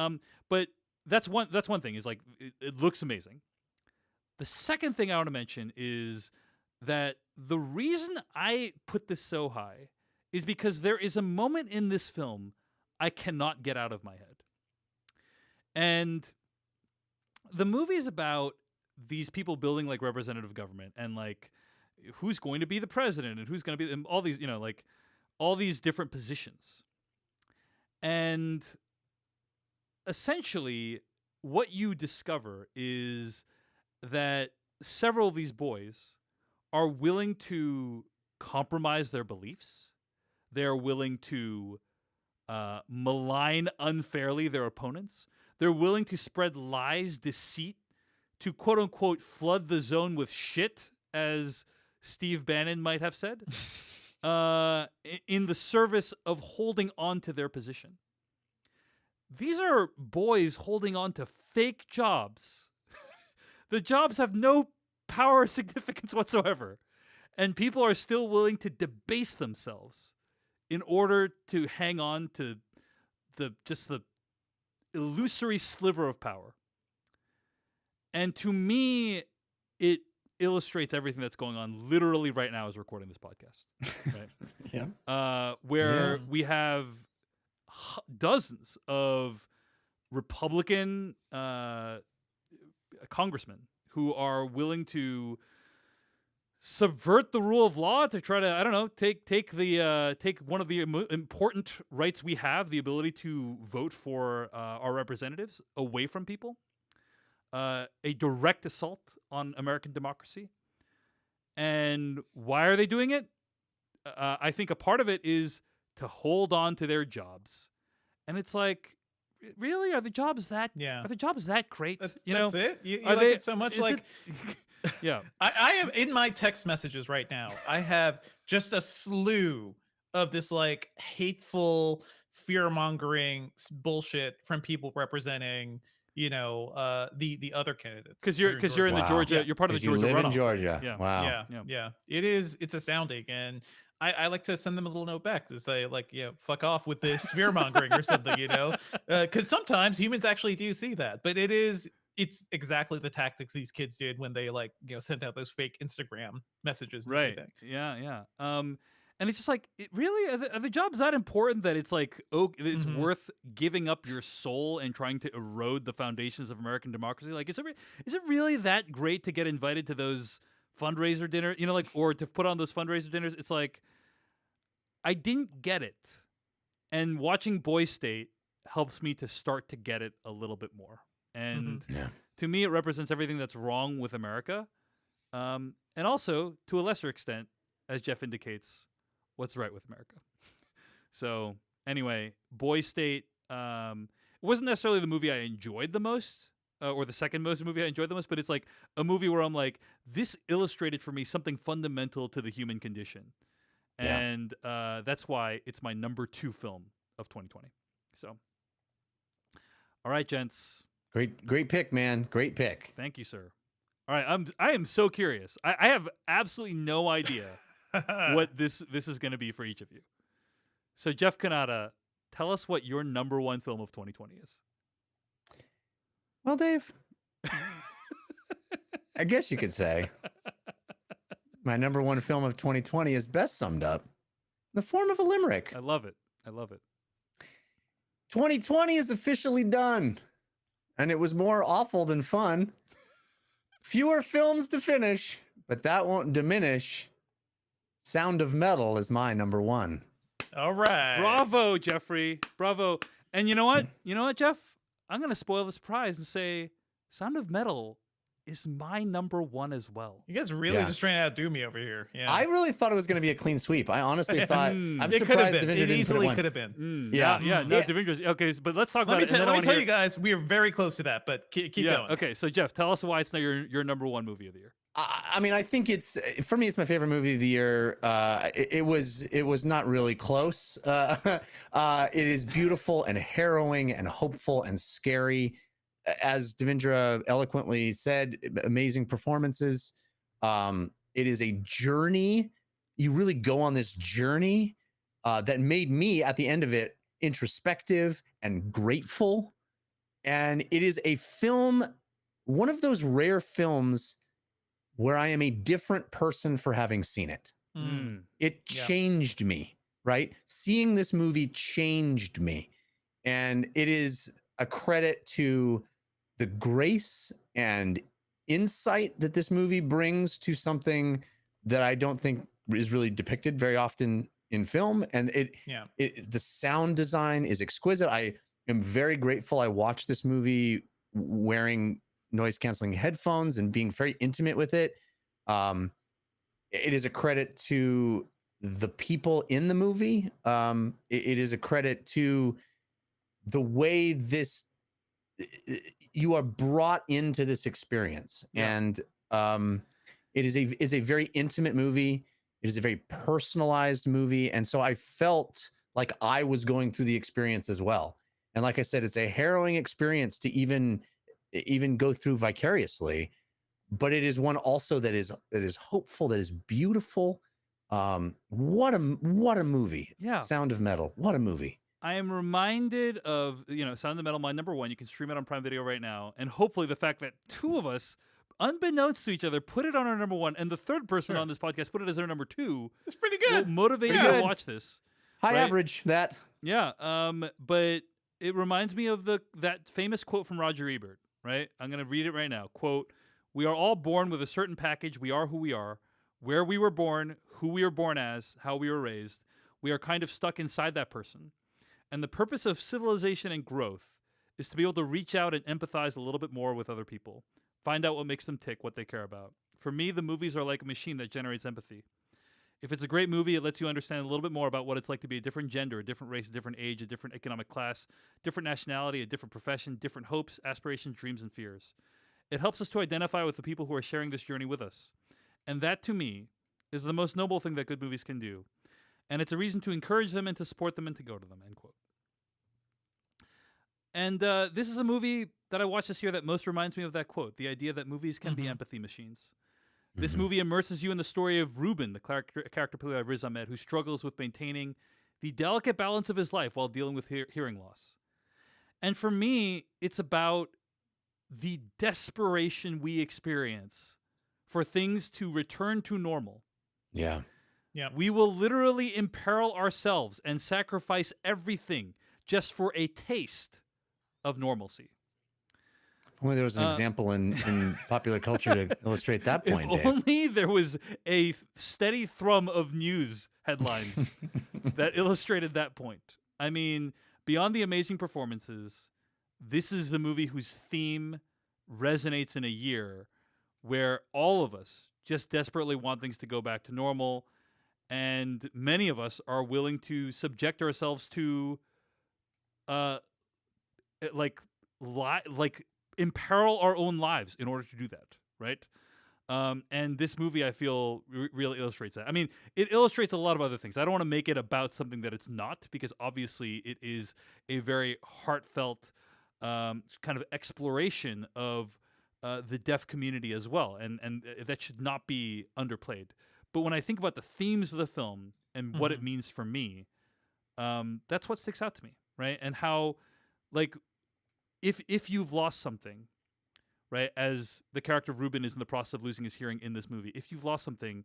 A: But that's one thing, is like it looks amazing. The second thing I want to mention is that the reason I put this so high is because there is a moment in this film I cannot get out of my head. And the movie is about these people building like representative government, and like who's going to be the president, and who's going to be, and all these, like all these different positions. And essentially what you discover is that several of these boys are willing to compromise their beliefs. They're willing to malign unfairly their opponents. They're willing to spread lies, deceit, to quote unquote flood the zone with shit, as Steve Bannon might have said, in the service of holding on to their position. These are boys holding on to fake jobs. The jobs have no power or significance whatsoever. And people are still willing to debase themselves in order to hang on to the illusory sliver of power. And to me, it illustrates everything that's going on literally right now as we're recording this podcast. Right?
C: Yeah.
A: Where we have dozens of Republican congressmen who are willing to subvert the rule of law to try to, I don't know, take one of the important rights we have, the ability to vote for our representatives, away from people. A direct assault on American democracy. And why are they doing it? I think a part of it is to hold on to their jobs. And it's like, really, are the jobs that great?
B: That's
A: know,
B: it. You
A: are
B: like
A: they-
B: it so much,
A: is
B: like.
A: it- yeah.
B: I am in my text messages right now. I have just a slew of this like hateful, fear mongering bullshit from people representing, the other candidates.
A: Because
B: here
A: you're in the
C: Wow.
A: Georgia,
B: Yeah.
A: you're part of the
C: 'Cause you
A: Georgia
C: live in
A: runoff.
C: Georgia.
A: Yeah.
C: Wow.
B: Yeah. It's astounding. And I like to send them a little note back to say, like, fuck off with this fear mongering or something, because sometimes humans actually do see that, but it's exactly the tactics these kids did when they sent out those fake Instagram messages and
A: Right.
B: everything.
A: Yeah. And it's just like, really, are the jobs that important that it's like, oh, it's
B: Mhm.
A: worth giving up your soul and trying to erode the foundations of American democracy? Like, is it really that great to get invited to those fundraiser dinner, or to put on those fundraiser dinners? It's like, I didn't get it. And watching Boy State helps me to start to get it a little bit more. And
C: Yeah.
A: to me, it represents everything that's wrong with America. And also, to a lesser extent, as Jeff indicates, what's right with America. So anyway, Boy State it wasn't necessarily the movie I enjoyed the most, or the second most movie I enjoyed the most, but it's like a movie where I'm like, this illustrated for me something fundamental to the human condition.
C: Yeah.
A: And that's why it's my number 2 film of 2020. So, all right, gents.
C: Great pick, man. Great pick.
A: Thank you, sir. All right, I am so curious. I have absolutely no idea what this is going to be for each of you. So, Jeff Kanata, tell us what your number 1 film of 2020 is.
C: Well, Dave, I guess you could say my number 1 film of 2020 is best summed up in the form of a limerick.
A: I love it.
C: 2020 is officially done, and it was more awful than fun. Fewer films to finish, but that won't diminish. Sound of Metal is my number 1.
B: All right.
A: Bravo, Jeffrey. Bravo. And you know what? Jeff? I'm going to spoil the surprise and say Sound of Metal is my number 1 as well.
B: You guys really
C: Yeah.
B: just trying to outdo me over here. Yeah.
C: I really thought it was going to be a clean sweep. I honestly thought. I'm
B: it could have
C: surprised
B: been.
C: Devinder
B: It
C: didn't put
B: easily
C: it
B: could
C: one.
B: have been.
C: Yeah.
A: Yeah. No,
C: Yeah.
A: Devindra's. Okay, but let's talk
B: Let
A: about
B: me,
A: it. and then I
B: let me
A: wanna
B: tell
A: hear-
B: you guys, we are very close to that, but keep going.
A: Okay, so Jeff, tell us why it's not your number 1 movie of the year.
C: I mean, I think for me, it's my favorite movie of the year. It was not really close. It is beautiful and harrowing and hopeful and scary. As Devindra eloquently said, amazing performances. It is a journey. You really go on this journey that made me, at the end of it, introspective and grateful. And it is a film, one of those rare films where I am a different person for having seen it.
B: Mm.
C: It
B: Yeah.
C: changed me, right? Seeing this movie changed me. And it is a credit to the grace and insight that this movie brings to something that I don't think is really depicted very often in film. And the sound design is exquisite. I am very grateful I watched this movie wearing noise canceling headphones and being very intimate with it. It is a credit to the people in the movie. It is a credit to the way you are brought into this experience.
B: Yeah.
C: And it is a very intimate movie. It is a very personalized movie. And so I felt like I was going through the experience as well. And like I said, it's a harrowing experience to even go through vicariously, but it is one also that is hopeful, that is beautiful. What a movie.
A: Yeah.
C: Sound of Metal. What a movie.
A: I am reminded of, Sound of Metal, my number 1. You can stream it on Prime Video right now. And hopefully the fact that 2 of us, unbeknownst to each other, put it on our number 1, and the third person
B: Sure.
A: on this podcast put it as their number 2,
B: It's pretty
A: will
B: good.
A: motivate
C: Pretty
A: you to
C: good.
A: watch this.
C: High
A: Right.
C: average, that.
A: Yeah. But it reminds me of that famous quote from Roger Ebert, right? I'm going to read it right now. Quote, "We are all born with a certain package. We are who we are. where we were born, who we were born as, how we were raised. We are kind of stuck inside that person. And the purpose of civilization and growth is to be able to reach out and empathize a little bit more with other people, find out what makes them tick, what they care about. For me, the movies are like a machine that generates empathy. If it's a great movie, it lets you understand a little bit more about what it's like to be a different gender, a different race, a different age, a different economic class, different nationality, a different profession, different hopes, aspirations, dreams, and fears. It helps us to identify with the people who are sharing this journey with us. And that, to me, is the most noble thing that good movies can do. And it's a reason to encourage them and to support them and to go to them, end quote. And this is a movie that I watched this year that most reminds me of that quote, the idea that movies can be empathy machines. This movie immerses you in the story of Ruben, the character played by Riz Ahmed, who struggles with maintaining the delicate balance of his life while dealing with hearing loss. And for me, it's about the desperation we experience for things to return to normal.
C: Yeah.
B: Yeah.
A: We will literally imperil ourselves and sacrifice everything just for a taste of normalcy.
C: Well, there was an example in popular culture to illustrate that point,
A: If
C: Dave.
A: only there was a steady thrum of news headlines that illustrated that point. I mean, beyond the amazing performances, this is the movie whose theme resonates in a year where all of us just desperately want things to go back to normal, and many of us are willing to subject ourselves to like imperil our own lives in order to do that, right? And this movie, I feel, really illustrates that. I mean, it illustrates a lot of other things. I don't want to make it about something that it's not, because obviously it is a very heartfelt kind of exploration of the deaf community as well, and that should not be underplayed. But when I think about the themes of the film and what it means for me, that's what sticks out to me, right? And how, like, if you've lost something, right, as the character of Ruben is in the process of losing his hearing in this movie, if you've lost something,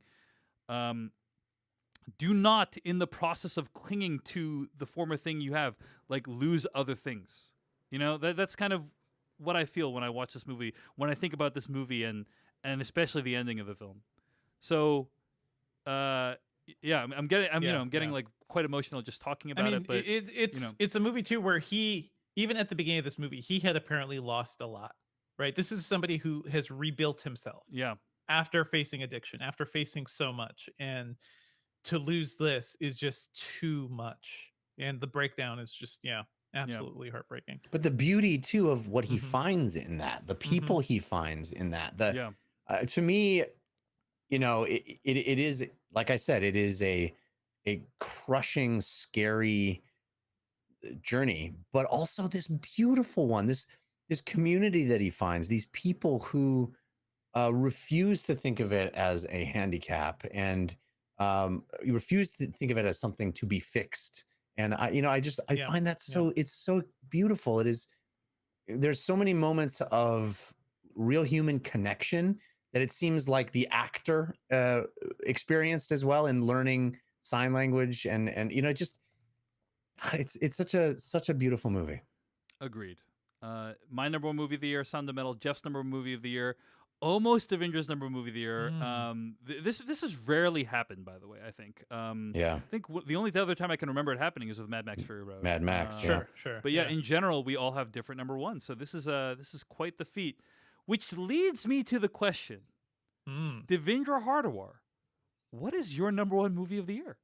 A: do not, in the process of clinging to the former thing you have, like, lose other things. You know, that's kind of what I feel when I watch this movie, when I think about this movie, and especially the ending of the film. So, yeah, I'm getting like quite emotional just talking about it. But
B: it's a movie too where he, even at the beginning of this movie, he had apparently lost a lot, right? This is somebody who has rebuilt himself.
A: Yeah.
B: After facing addiction, after facing so much, and to lose this is just too much. And the breakdown is just, absolutely heartbreaking.
C: But the beauty too of what he finds in that, the people he finds in that, to me, you know, it is, like I said, it is a crushing, scary journey, but also this beautiful one, this community that he finds, these people who refuse to think of it as a handicap, and you refuse to think of it as something to be fixed. And I find that it's so beautiful. It is, there's so many moments of real human connection that it seems like the actor experienced as well in learning sign language, and you know, just, God, it's such a beautiful movie.
A: Agreed. My number one movie of the year, Sound of Metal. Jeff's number one movie of the year, almost Avengers number one movie of the year. This has rarely happened, by the way. I think. I think the only other time I can remember it happening is with Mad Max Fury Road.
C: Mad Max,
B: sure.
A: But yeah, in general, we all have different number ones. So this is quite the feat, which leads me to the question, Devendra Hardawar, what is your number one movie of the year?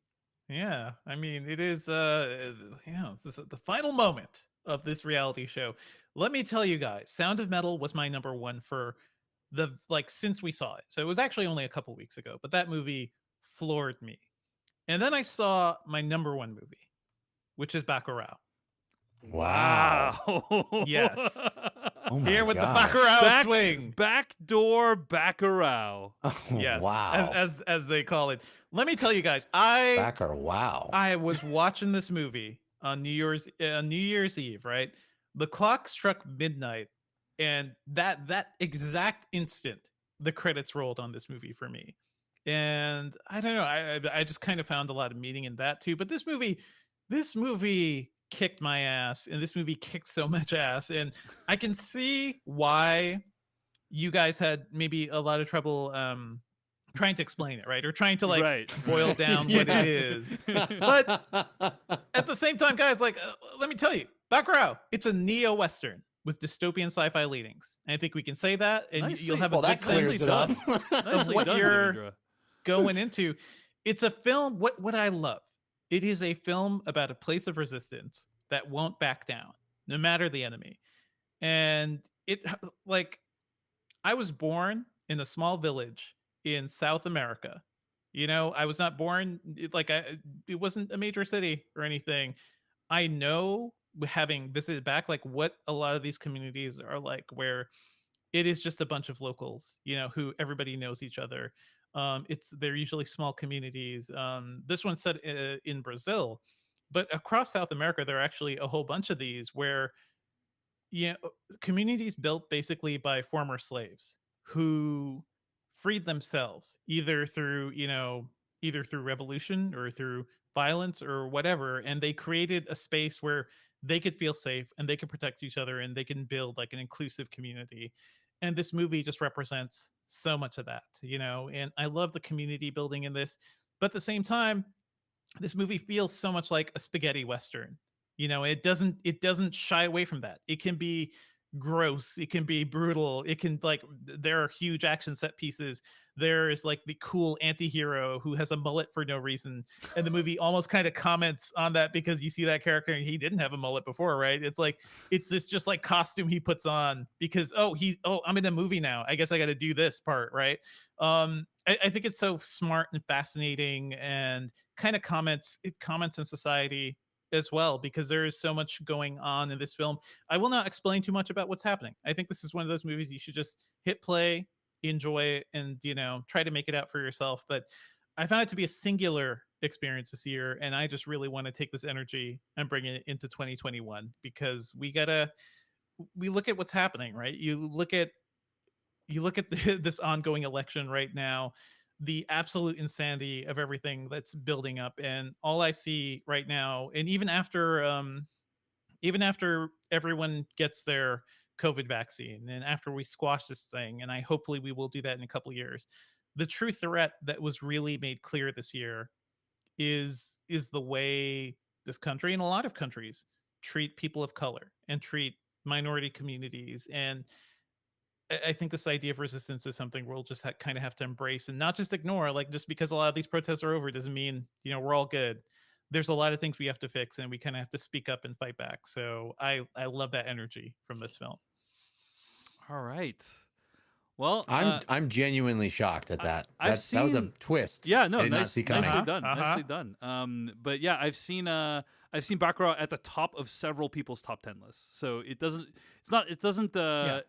B: Yeah, I mean, it is this is the final moment of this reality show. Let me tell you guys, Sound of Metal was my number one for since we saw it. So it was actually only a couple weeks ago, but that movie floored me. And then I saw my number one movie, which is Bacurau.
C: Wow.
B: Yes.
C: Oh my
B: Here with
C: God.
B: the Bacurau swing.
A: Backdoor Bacurau.
C: Oh,
B: Yes.
C: wow.
B: As they call it. Let me tell you guys, I was watching this movie on New Year's Eve, right? The clock struck midnight, and that exact instant, the credits rolled on this movie for me. And I don't know, I just kind of found a lot of meaning in that too. But this movie kicked my ass, and this movie kicked so much ass, and I can see why you guys had maybe a lot of trouble trying to explain it, right? Or trying to like
A: Right.
B: boil down what it
C: Yes.
B: is. But at the same time, guys, like, let me tell you, Bacurau, it's a neo-Western with dystopian sci-fi leadings. And I think we can say that, and you'll
A: Nicely-
B: have
C: Well,
B: a
C: that
B: good sense
C: clears it up.
A: Nicely
B: what
A: done,
B: you're-
A: Devendra.
B: going into. It's a film, what I love, it is a film about a place of resistance that won't back down, no matter the enemy. And it, like, I was born in a small village in South America. You know, I was not born it wasn't a major city or anything. I know, having visited back, like what a lot of these communities are like, where it is just a bunch of locals, you know, who everybody knows each other. They're usually small communities. This one's set in Brazil, but across South America, there are actually a whole bunch of these where, you know, communities built basically by former slaves who freed themselves either through revolution or through violence or whatever, and they created a space where they could feel safe and they could protect each other and they can build like an inclusive community. And this movie just represents so much of that, you know. And I love the community building in this, but at the same time, this movie feels so much like a spaghetti western. You know, it doesn't shy away from that. It can be gross, it can be brutal, it can like there are huge action set pieces. There is like the cool anti-hero who has a mullet for no reason, and the movie almost kind of comments on that because you see that character and he didn't have a mullet before, right? It's like it's this just like costume he puts on because I'm in a movie now, I guess I got to do this part, right? I think it's so smart and fascinating, and kind of comments in society as well, because there is so much going on in this film. I will not explain too much about what's happening. I think this is one of those movies you should just hit play, enjoy it, and, you know, try to make it out for yourself. But I found it to be a singular experience this year, and I just really want to take this energy and bring it into 2021, because we look at what's happening, right? You look at this ongoing election right now, the absolute insanity of everything that's building up, and all I see right now, and even after everyone gets their COVID vaccine, and after we squash this thing, and I hopefully we will do that in a couple years, the true threat that was really made clear this year is the way this country and a lot of countries treat people of color and treat minority communities. And I think this idea of resistance is something we'll just kind of have to embrace and not just ignore. Like, just because a lot of these protests are over doesn't mean, you know, we're all good. There's a lot of things we have to fix, and we kind of have to speak up and fight back. So I love that energy from this film.
A: All right. Well,
C: I'm genuinely shocked at that.
A: I've
C: That was a
A: seen-
C: twist.
A: yeah, no,
C: I did not
A: nice,
C: see coming.
A: nicely
B: Uh-huh,
A: done, nicely done. But yeah, I've seen Bacurau at the top of several people's top 10 lists. So it doesn't. I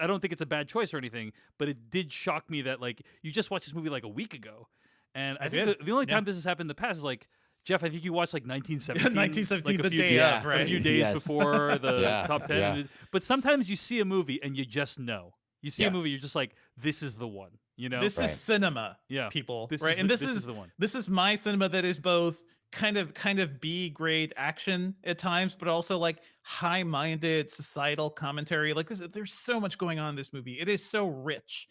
A: don't think it's a bad choice or anything. But it did shock me that like you just watched this movie like a week ago, and I think
B: did,
A: the only
B: yeah.
A: time this has happened in the past is like, Jeff, I think you watched like 1917.
B: 1917,
A: like, a
B: the
A: few
B: day
C: Yeah.
B: of, right?
A: a few days
C: Yes.
A: before the
C: Yeah,
A: top 10.
C: yeah.
A: But sometimes you see a movie and you just know. You see
C: Yeah.
A: a movie, you're just like, this is the one. You know?
B: This
C: Right.
B: is cinema,
A: yeah.
B: people,
A: This
B: right?
A: is
B: And
A: the,
B: this is
A: the one.
B: this is my cinema that is both kind of B grade action at times, but also like high minded societal commentary. Like there's so much going on in this movie. It is so rich.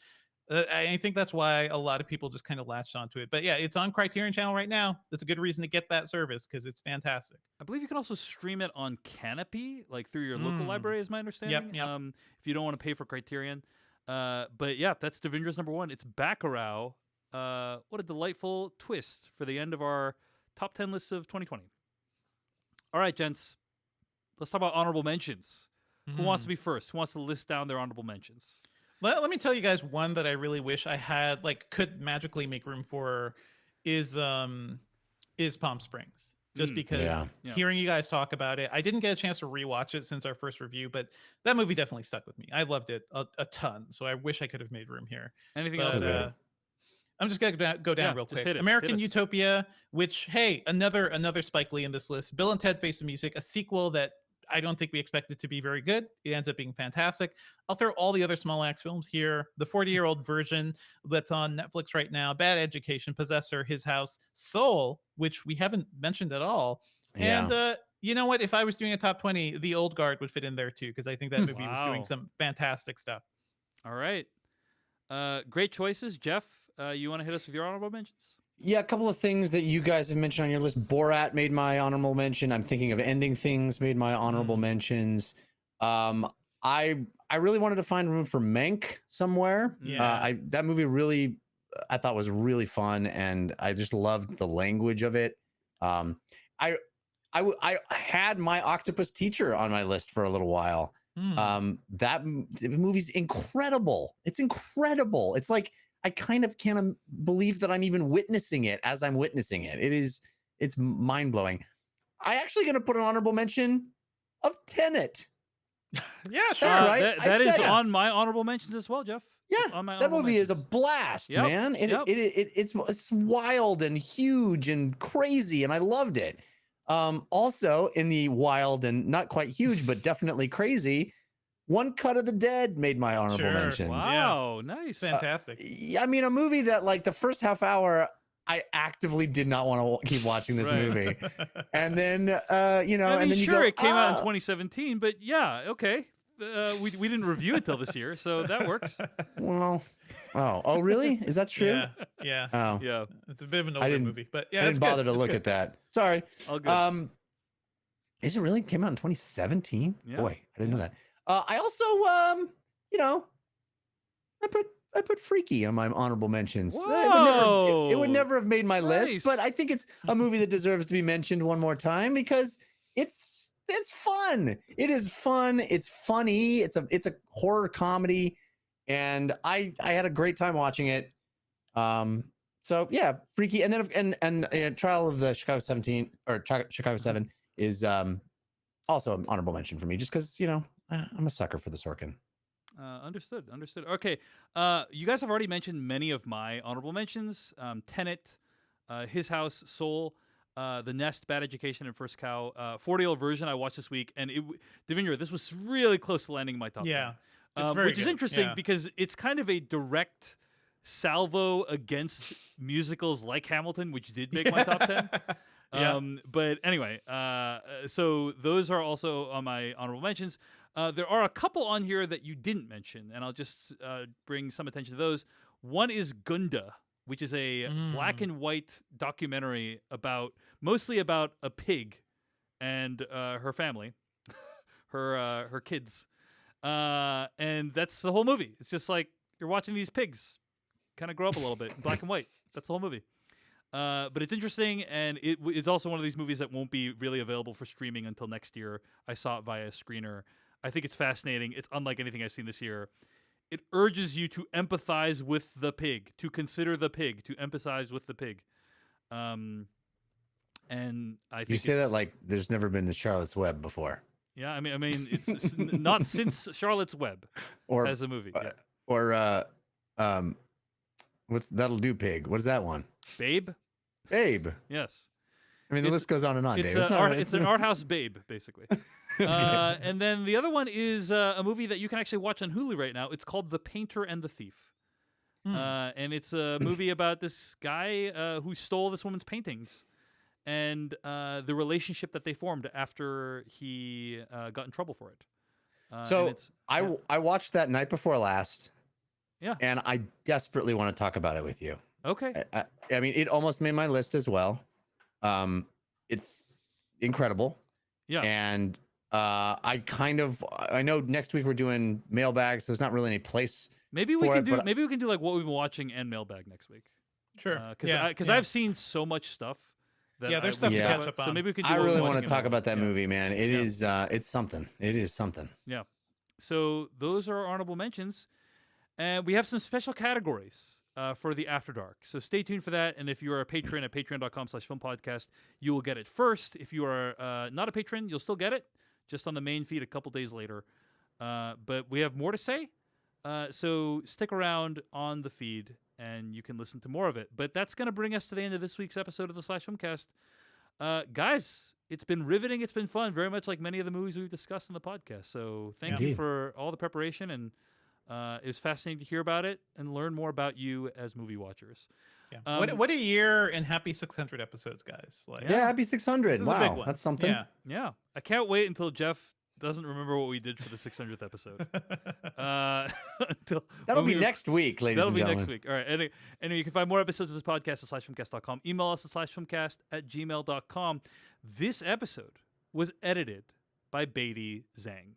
B: I think that's why a lot of people just kind of latched onto it. But yeah, it's on Criterion Channel right now. That's a good reason to get that service, because it's fantastic.
A: I believe you can also stream it on Canopy, like through your local
B: Mm.
A: library, is my understanding.
B: yep.
A: If you don't want to pay for Criterion. But yeah, that's Devendra's number one. It's Bacurau. What a delightful twist for the end of our top 10 lists of 2020. All right, gents. Let's talk about honorable mentions. Who wants to be first? Who wants to list down their honorable mentions?
B: Let me tell you guys one that I really wish I had, like, could magically make room for is Palm Springs. Just because
C: Yeah.
B: hearing you guys talk about it, I didn't get a chance to rewatch it since our first review, but that movie definitely stuck with me. I loved it a ton, so I wish I could have made room here.
A: Anything
B: But,
A: else?
C: Agreed.
B: I'm just gonna go down
A: Yeah,
B: real
A: just
B: quick.
A: hit it.
B: American
A: Hit us.
B: Utopia, which, hey, another Spike Lee in this list. Bill and Ted Face the Music, a sequel that I don't think we expected to be very good. It ends up being fantastic. I'll throw all the other Small Axe films here. The 40-year-old version that's on Netflix right now. Bad Education, Possessor, His House, Soul, which we haven't mentioned at all.
C: Yeah.
B: And you know what? If I was doing a top 20, The Old Guard would fit in there too, because I think that movie was
A: Wow.
B: doing some fantastic stuff.
A: All right. Great choices, Jeff. you want to hit us with your honorable mentions?
C: Yeah, a couple of things that you guys have mentioned on your list. Borat made my honorable mention. I'm thinking of Ending Things made my honorable mentions. I really wanted to find room for Mank somewhere.
B: Yeah.
C: That movie really I thought was really fun, and I just loved the language of it. I had My Octopus Teacher on my list for a little while. The movie's incredible. It's incredible. It's like I kind of can't believe that I'm even witnessing it as I'm witnessing it. It's mind blowing. I actually going to put an honorable mention of Tenet.
B: Yeah, sure.
C: That's right.
A: That is
C: said it.
A: on my honorable mentions as well, Jeff.
C: Yeah,
A: It's on my
C: that
A: honorable
C: movie is a
A: mentions.
C: blast,
A: Yep,
C: man.
A: yep.
C: It's wild and huge and crazy, and I loved it. Also, in the wild and not quite huge, but definitely crazy, One Cut of the Dead made my honorable
B: Sure.
C: mentions.
A: Wow, nice.
B: Fantastic.
C: I mean, a movie that like the first half hour, I actively did not want to keep watching this
A: Right.
C: movie, and then
A: I mean,
C: and then you
A: sure,
C: go,
A: it came out in
C: "Ah."
A: 2017, but yeah, okay. We didn't review it till this year, so that works.
C: Well, oh, really? Is that true?
B: Yeah, yeah.
C: Oh,
A: Yeah,
B: It's a bit of an
C: I
B: older
C: didn't-
B: movie, but yeah,
C: I
B: it's
C: didn't bother
B: good.
C: to
B: It's
C: look
B: good.
C: at that. Sorry.
A: all good.
C: Is it really came out in 2017?
A: Yeah.
C: Boy, I didn't know that. I also, I put Freaky on my honorable mentions. It would
A: Whoa.
C: never have made my list, but
A: Nice.
C: I think it's a movie that deserves to be mentioned one more time because it's fun. It is fun. It's funny. It's a horror comedy, and I had a great time watching it. So yeah, Freaky, and then and Trial of the Chicago 17 or Chicago 7 is also an honorable mention for me, just because I'm a sucker for the Sorkin.
A: Understood. Okay, you guys have already mentioned many of my honorable mentions. Tenet, His House, Soul, The Nest, Bad Education, and First Cow. 40-year-old version I watched this week, and Devindra, this was really close to landing my top 10.
B: Yeah, it's very
A: which is
B: good.
A: interesting
B: Yeah.
A: because it's kind of a direct salvo against musicals like Hamilton, which did make my top 10.
B: Yeah.
A: But anyway, so those are also on my honorable mentions. There are a couple on here that you didn't mention, and I'll just bring some attention to those. One is Gunda, which is a black and white documentary mostly about a pig and her family, her kids, and that's the whole movie. It's just like you're watching these pigs kind of grow up a little bit in black and white. That's the whole movie. But it's interesting, and it's also one of these movies that won't be really available for streaming until next year. I saw it via a screener. I think it's fascinating. It's unlike anything I've seen this year. It urges you to empathize with the pig, to consider the pig, to empathize with the pig. And I think
C: You say that like there's never been the Charlotte's Web before,
A: yeah. I mean, it's not since Charlotte's Web
C: or
A: as a movie. Yeah.
C: or what's That'll Do Pig? What is that one?
A: Babe.
C: Babe.
A: Yes.
C: I mean, the
A: It's-
C: list goes on and on.
A: It's,
C: Dave.
A: it's an art house Babe, basically. And then the other one is a movie that you can actually watch on Hulu right now. It's called The Painter and the Thief. And it's a movie about this guy who stole this woman's paintings and the relationship that they formed after he got in trouble for it.
C: So
A: and it's, yeah.
C: I watched that night before last.
A: Yeah.
C: And I desperately want to talk about it with you.
A: Okay.
C: I mean, it almost made my list as well. It's incredible.
A: Yeah.
C: And I know next week we're doing mailbags, so there's not really any place.
A: Maybe we
C: for
A: can
C: it,
A: do
C: but-
A: maybe we can do like what we've been watching and mailbag next week.
B: Sure.
A: Because I've seen so much stuff.
B: Yeah, there's stuff
C: to
A: we-
C: catch
B: up
A: So
B: on.
A: maybe we can. Do
C: I
A: what we've
C: really
A: been
C: want to
A: watching
C: talk
A: and
C: about that
A: yeah.
C: movie, man. It
A: Yeah.
C: is it's something. It is something.
A: So those are our honorable mentions, and we have some special categories for the After Dark. So stay tuned for that. And if you are a patron at patreon.com/filmpodcast, you will get it first. If you are not a patron, you'll still get it just on the main feed a couple days later. But we have more to say. So stick around on the feed, and you can listen to more of it. But that's going to bring us to the end of this week's episode of the Slash Filmcast. Guys, it's been riveting. It's been fun, very much like many of the movies we've discussed on the podcast. So thank you
C: Indeed.
A: for all the preparation, and it was fascinating to hear about it and learn more about you as movie watchers.
B: Yeah. What a year and happy 600 episodes, guys. Like,
C: Yeah, happy 600.
B: this is a big
C: Wow,
B: one.
C: that's something.
B: Yeah.
A: Yeah, I can't wait until Jeff doesn't remember what we did for the 600th episode. Until
C: That'll
A: when
C: be
A: we-
C: next week, ladies
A: That'll
C: and
A: be
C: gentlemen.
A: next week. All right. Anyway, you can find more episodes of this podcast at slashfilmcast.com. Email us at slashfilmcast@gmail.com. This episode was edited by Beatty Zhang.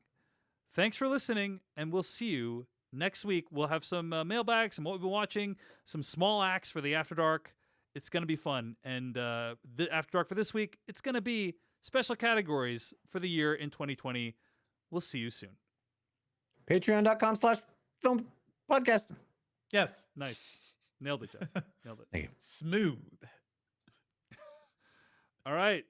A: Thanks for listening, and we'll see you next week. We'll have some mailbags and what we've been watching, some small acts for the After Dark. It's going to be fun. And the After Dark for this week, it's going to be special categories for the year in 2020. We'll see you soon.
C: Patreon.com/film podcast.
B: Yes.
A: Nice. Nailed it, Jeff. Nailed it.
C: Thank you.
B: Smooth.
A: All right.